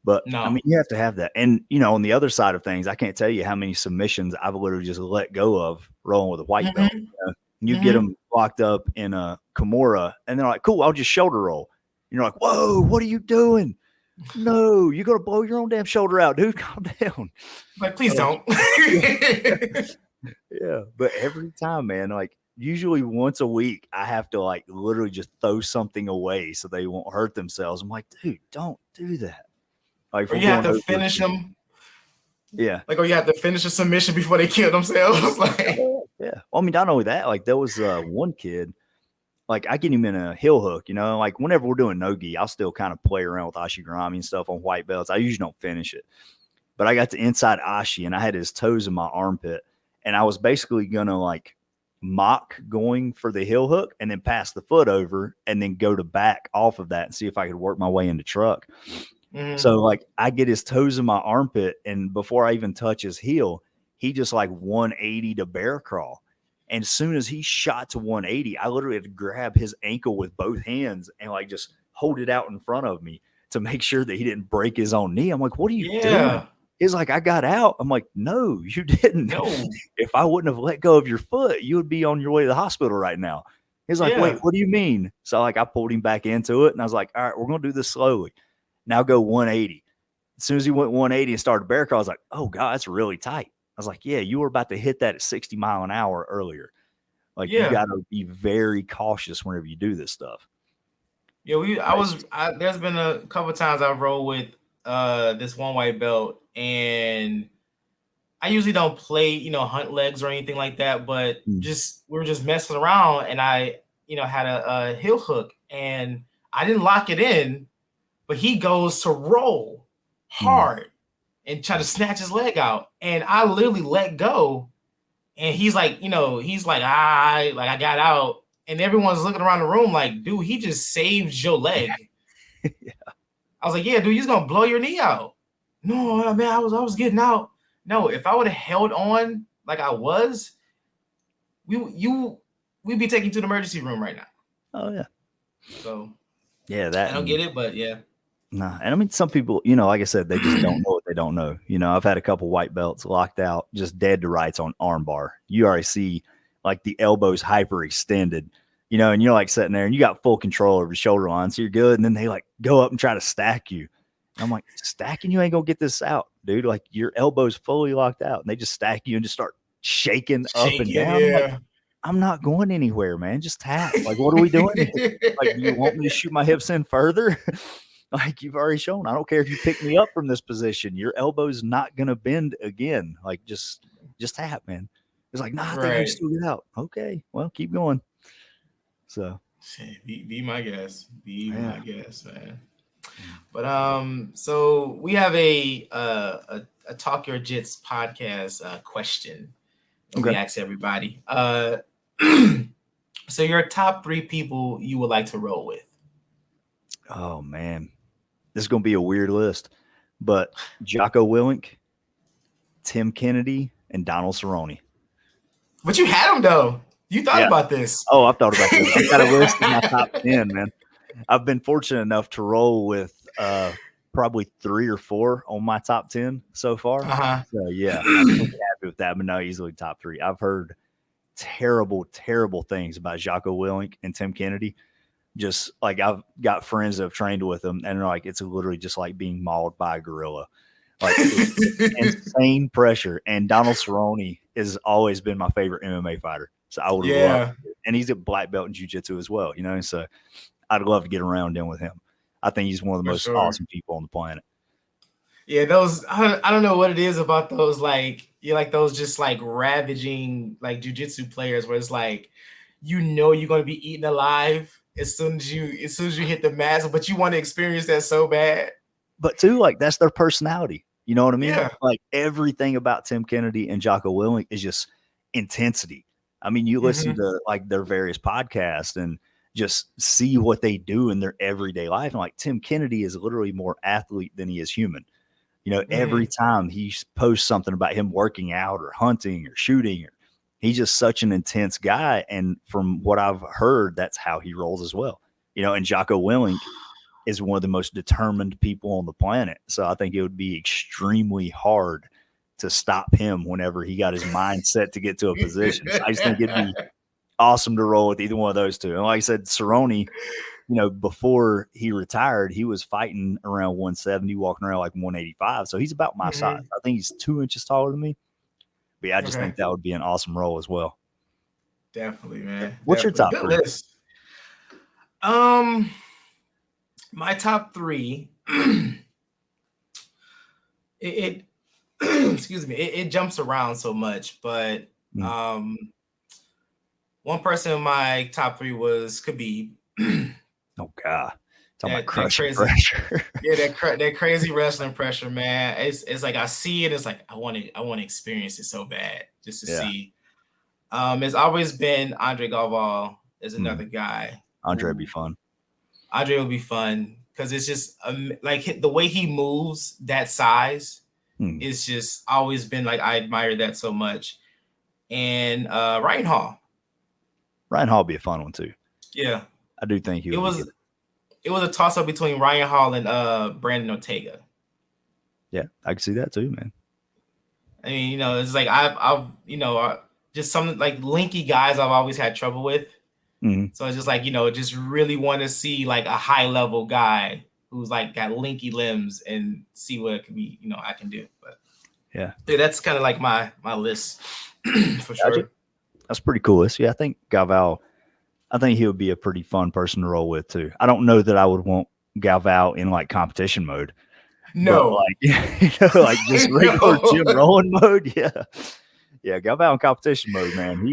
But, no. I mean, you have to have that. And, you know, on the other side of things, I can't tell you how many submissions I've literally just let go of rolling with a white belt. You know? You get them locked up in a Kimura, and they're like, cool, I'll just shoulder roll. And you're like, whoa, what are you doing? No, you're going to blow your own damn shoulder out, dude. Calm down. Like, please don't. Yeah, but every time, man, like usually once a week, I have to like literally just throw something away so they won't hurt themselves. I'm like, dude, don't do that. Like, or you have to finish them. Yeah. Like, or you have to finish a submission before they kill themselves. Like, yeah. Well, I mean, not only that, like there was one kid, like I get him in a heel hook, you know, like whenever we're doing no-gi, I'll still kind of play around with Ashigurami and stuff on white belts. I usually don't finish it. But I got to inside Ashi and I had his toes in my armpit. And I was basically going to like mock going for the heel hook and then pass the foot over and then go to back off of that and see if I could work my way into truck. So like I get his toes in my armpit, and before I even touch his heel, he just like 180 to bear crawl. And as soon as he shot to 180, I literally had to grab his ankle with both hands and like just hold it out in front of me to make sure that he didn't break his own knee. I'm like, what are you doing? He's like, I got out. I'm like, no, you didn't. No. If I wouldn't have let go of your foot, you would be on your way to the hospital right now. He's like, wait, what do you mean? So like I pulled him back into it and I was like, all right, we're going to do this slowly. Now go 180. As soon as he went 180 and started bear crawl, I was like, oh God, that's really tight. I was like, yeah, you were about to hit that at 60 mile an hour earlier. Like you got to be very cautious whenever you do this stuff. Yeah, there's been a couple of times I've rolled with this one white belt, and I usually don't play, you know, hunt legs or anything like that, but we were just messing around, and I, you know, had a heel hook and I didn't lock it in, but he goes to roll hard and try to snatch his leg out. And I literally let go. And he's like, you know, I got out. And everyone's looking around the room like, dude, he just saved your leg. I was like, yeah, dude, you're going to blow your knee out. No, man, I was getting out. No, if I would have held on like I was, we'd be taken you to the emergency room right now. Oh, yeah. So, yeah, that I don't get it, but yeah. Nah, and I mean, some people, you know, like I said, they just don't know what they don't know. You know, I've had a couple white belts locked out, just dead to rights on arm bar. You already see like the elbows hyper extended, and you're like sitting there and you got full control over the shoulder line, so you're good. And then they like go up and try to stack you. And I'm like, stacking you ain't gonna get this out, dude. Like your elbow's fully locked out, and they just stack you and just start shaking up and down. I'm like, I'm not going anywhere, man. Just tap. Like, what are we doing here? Like, do you want me to shoot my hips in further? Like, you've already shown. I don't care if you pick me up from this position. Your elbow's not gonna bend again. Like, just tap, man. It's like, nah, I think I can still get out. Okay, well, keep going. So, be my guest. Be my guest, man. But so we have a Talk Your Jits podcast question. We ask everybody. So your top 3 people you would like to roll with? Oh man, this is gonna be a weird list, but Jocko Willink, Tim Kennedy, and Donald Cerrone. But you had them though. You thought about this. Oh, I've thought about this. I've got a list of my top 10, man. I've been fortunate enough to roll with probably 3 or 4 on my top 10 so far. So yeah, I'm really happy with that, but not easily top 3. I've heard terrible, terrible things about Jocko Willink and Tim Kennedy. Just like I've got friends that have trained with them, and they're like, it's literally just like being mauled by a gorilla. Like insane pressure. And Donald Cerrone has always been my favorite MMA fighter. So I would love it. And he's a black belt in jiu-jitsu as well, so I'd love to get around in with him. I think he's one of the most awesome people on the planet. Yeah, those I don't know what it is about those those just like ravaging like jiu-jitsu players where it's like you're going to be eaten alive as soon as you hit the mat, but you want to experience that so bad. But too, like that's their personality. You know what I mean? Yeah. Like everything about Tim Kennedy and Jocko Willink is just intensity. I mean, you listen to like their various podcasts and just see what they do in their everyday life. And like Tim Kennedy is literally more athlete than he is human. Every time he posts something about him working out or hunting or shooting, he's just such an intense guy. And from what I've heard, that's how he rolls as well. And Jocko Willink is one of the most determined people on the planet. So I think it would be extremely hard to stop him whenever he got his mind set to get to a position. So I just think it'd be awesome to roll with either one of those two. And like I said, Cerrone, before he retired, he was fighting around 170, walking around like 185. So he's about my size. I think he's 2 inches taller than me. But yeah, I just think that would be an awesome role as well. Definitely, man. What's your top 3? List. My top 3. it excuse me. It jumps around so much, but one person in my top 3 was Khabib. Oh God, talking about crushing pressure. Yeah, that crazy wrestling pressure, man. It's like I see it. It's like I want to experience it so bad just to see. It's always been Andre Galval is another guy. Andre would be fun. Andre would be fun because it's just like the way he moves that size. It's just always been like I admire that so much. And Ryan Hall. Ryan Hall would be a fun one too. Yeah. I do think it was a toss-up between Ryan Hall and Brandon Ortega. Yeah, I can see that too, man. I mean, it's like I've just some like linky guys I've always had trouble with. So it's just like, just really want to see like a high-level guy who's like got linky limbs and see what it can be, I can do. But yeah, that's kind of like my list for sure. That's pretty cool. So yeah, I think Galval, he would be a pretty fun person to roll with too. I don't know that I would want Galval in like competition mode. No, like like just regular gym rolling mode. Yeah, Galval in competition mode, man.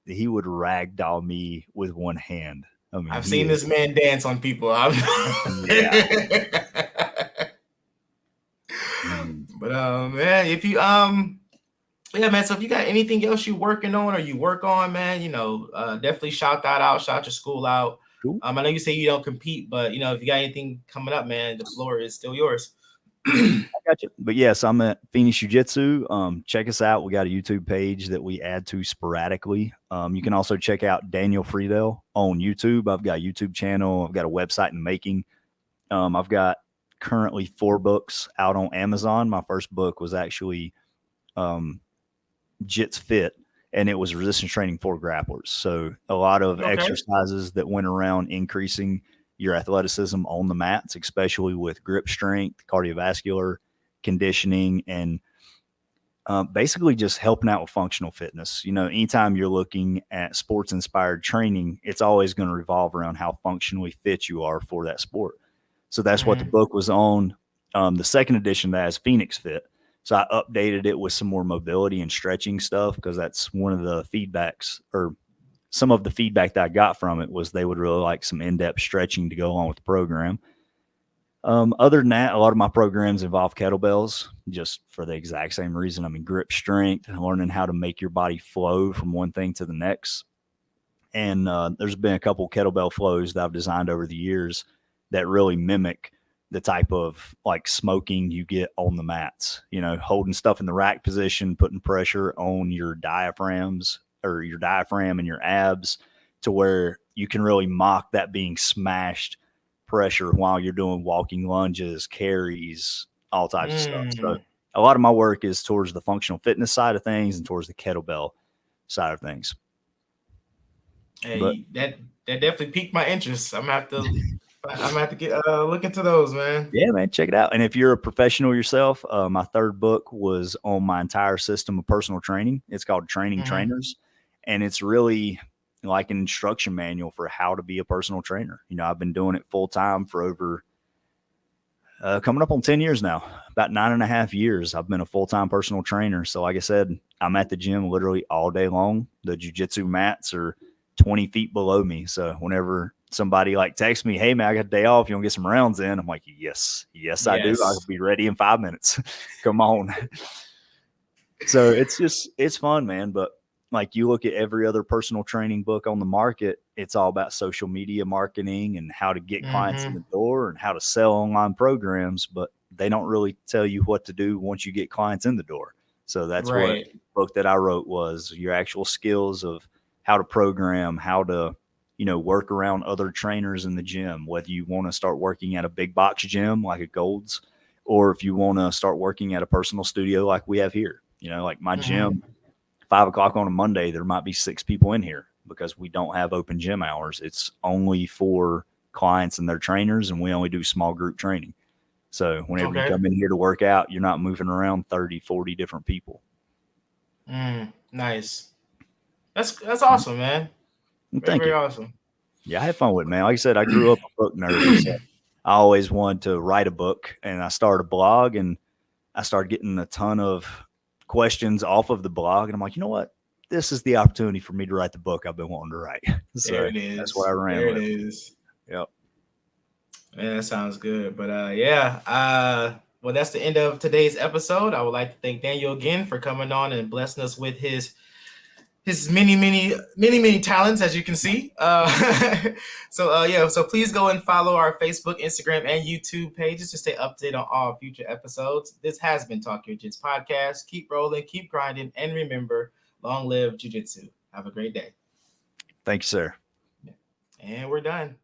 He would ragdoll me with one hand. I mean, I've seen this man dance on people. But man, if you yeah, man. So if you got anything else you're working on or you work on, man, definitely shout that out. Shout your school out. Cool. I know you say you don't compete, but if you got anything coming up, man, the floor is still yours. I got you. But yes, I'm at Phoenix Jiu-Jitsu. Check us out. We got a YouTube page that we add to sporadically. You can also check out Daniel Fredell on YouTube. I've got a YouTube channel. I've got a website in the making. I've got currently 4 books out on Amazon. My first book was actually Jits Fit, and it was resistance training for grapplers. So a lot of Okay. exercises that went around increasing your athleticism on the mats, especially with grip strength, cardiovascular conditioning, and basically just helping out with functional fitness. Anytime you're looking at sports inspired training, it's always going to revolve around how functionally fit you are for that sport. So that's what the book was on. The second edition that has Phoenix Fit. So I updated it with some more mobility and stretching stuff, because that's one of the feedbacks, or some of the feedback that I got from it was they would really like some in-depth stretching to go along with the program. Other than that, a lot of my programs involve kettlebells, just for the exact same reason. I mean, grip strength, learning how to make your body flow from one thing to the next. And there's been a couple kettlebell flows that I've designed over the years that really mimic the type of like smoking you get on the mats, holding stuff in the rack position, putting pressure on your diaphragms, or your diaphragm and your abs, to where you can really mock that being smashed pressure while you're doing walking lunges, carries, all types of stuff. So a lot of my work is towards the functional fitness side of things and towards the kettlebell side of things. Hey, But that definitely piqued my interest. I'm gonna have to get look into those, man. yeah, man, check it out. And if you're a professional yourself, my third book was on my entire system of personal training. It's called Training Trainers, and it's really like an instruction manual for how to be a personal trainer. I've been doing it full time for over coming up on 10 years now, about 9.5 years. I've been a full-time personal trainer. So like I said, I'm at the gym literally all day long. The jiu-jitsu mats are 20 feet below me. So whenever somebody like texts me, hey man, I got a day off, you want to get some rounds in? I'm like, yes, I do. I'll be ready in 5 minutes. Come on. So it's fun, man. But like, you look at every other personal training book on the market, it's all about social media marketing and how to get clients in the door and how to sell online programs, but they don't really tell you what to do once you get clients in the door. So that's what the book that I wrote was, your actual skills of how to program, how to, work around other trainers in the gym, whether you want to start working at a big box gym like a Gold's, or if you want to start working at a personal studio like we have here. Like my gym, 5 o'clock on a Monday, there might be 6 people in here because we don't have open gym hours. It's only for clients and their trainers, and we only do small group training. So whenever you come in here to work out, you're not moving around 30, 40 different people. Nice. That's awesome, man. Very awesome. Yeah, I had fun with it, man. Like I said, I grew up a book nerd. So I always wanted to write a book, and I started a blog, and I started getting a ton of questions off of the blog, and I'm like, you know what? This is the opportunity for me to write the book I've been wanting to write. So there it is. That's what I ran there with. It is. Yep. Man, that sounds good. But well, that's the end of today's episode. I would like to thank Daniel again for coming on and blessing us with his many talents, as you can see. So please go and follow our Facebook, Instagram, and YouTube pages to stay updated on all future episodes. This has been Talk Your Jits podcast. Keep rolling, keep grinding, and remember, long live jiu-jitsu. Have a great day. Thank you, sir. And we're done.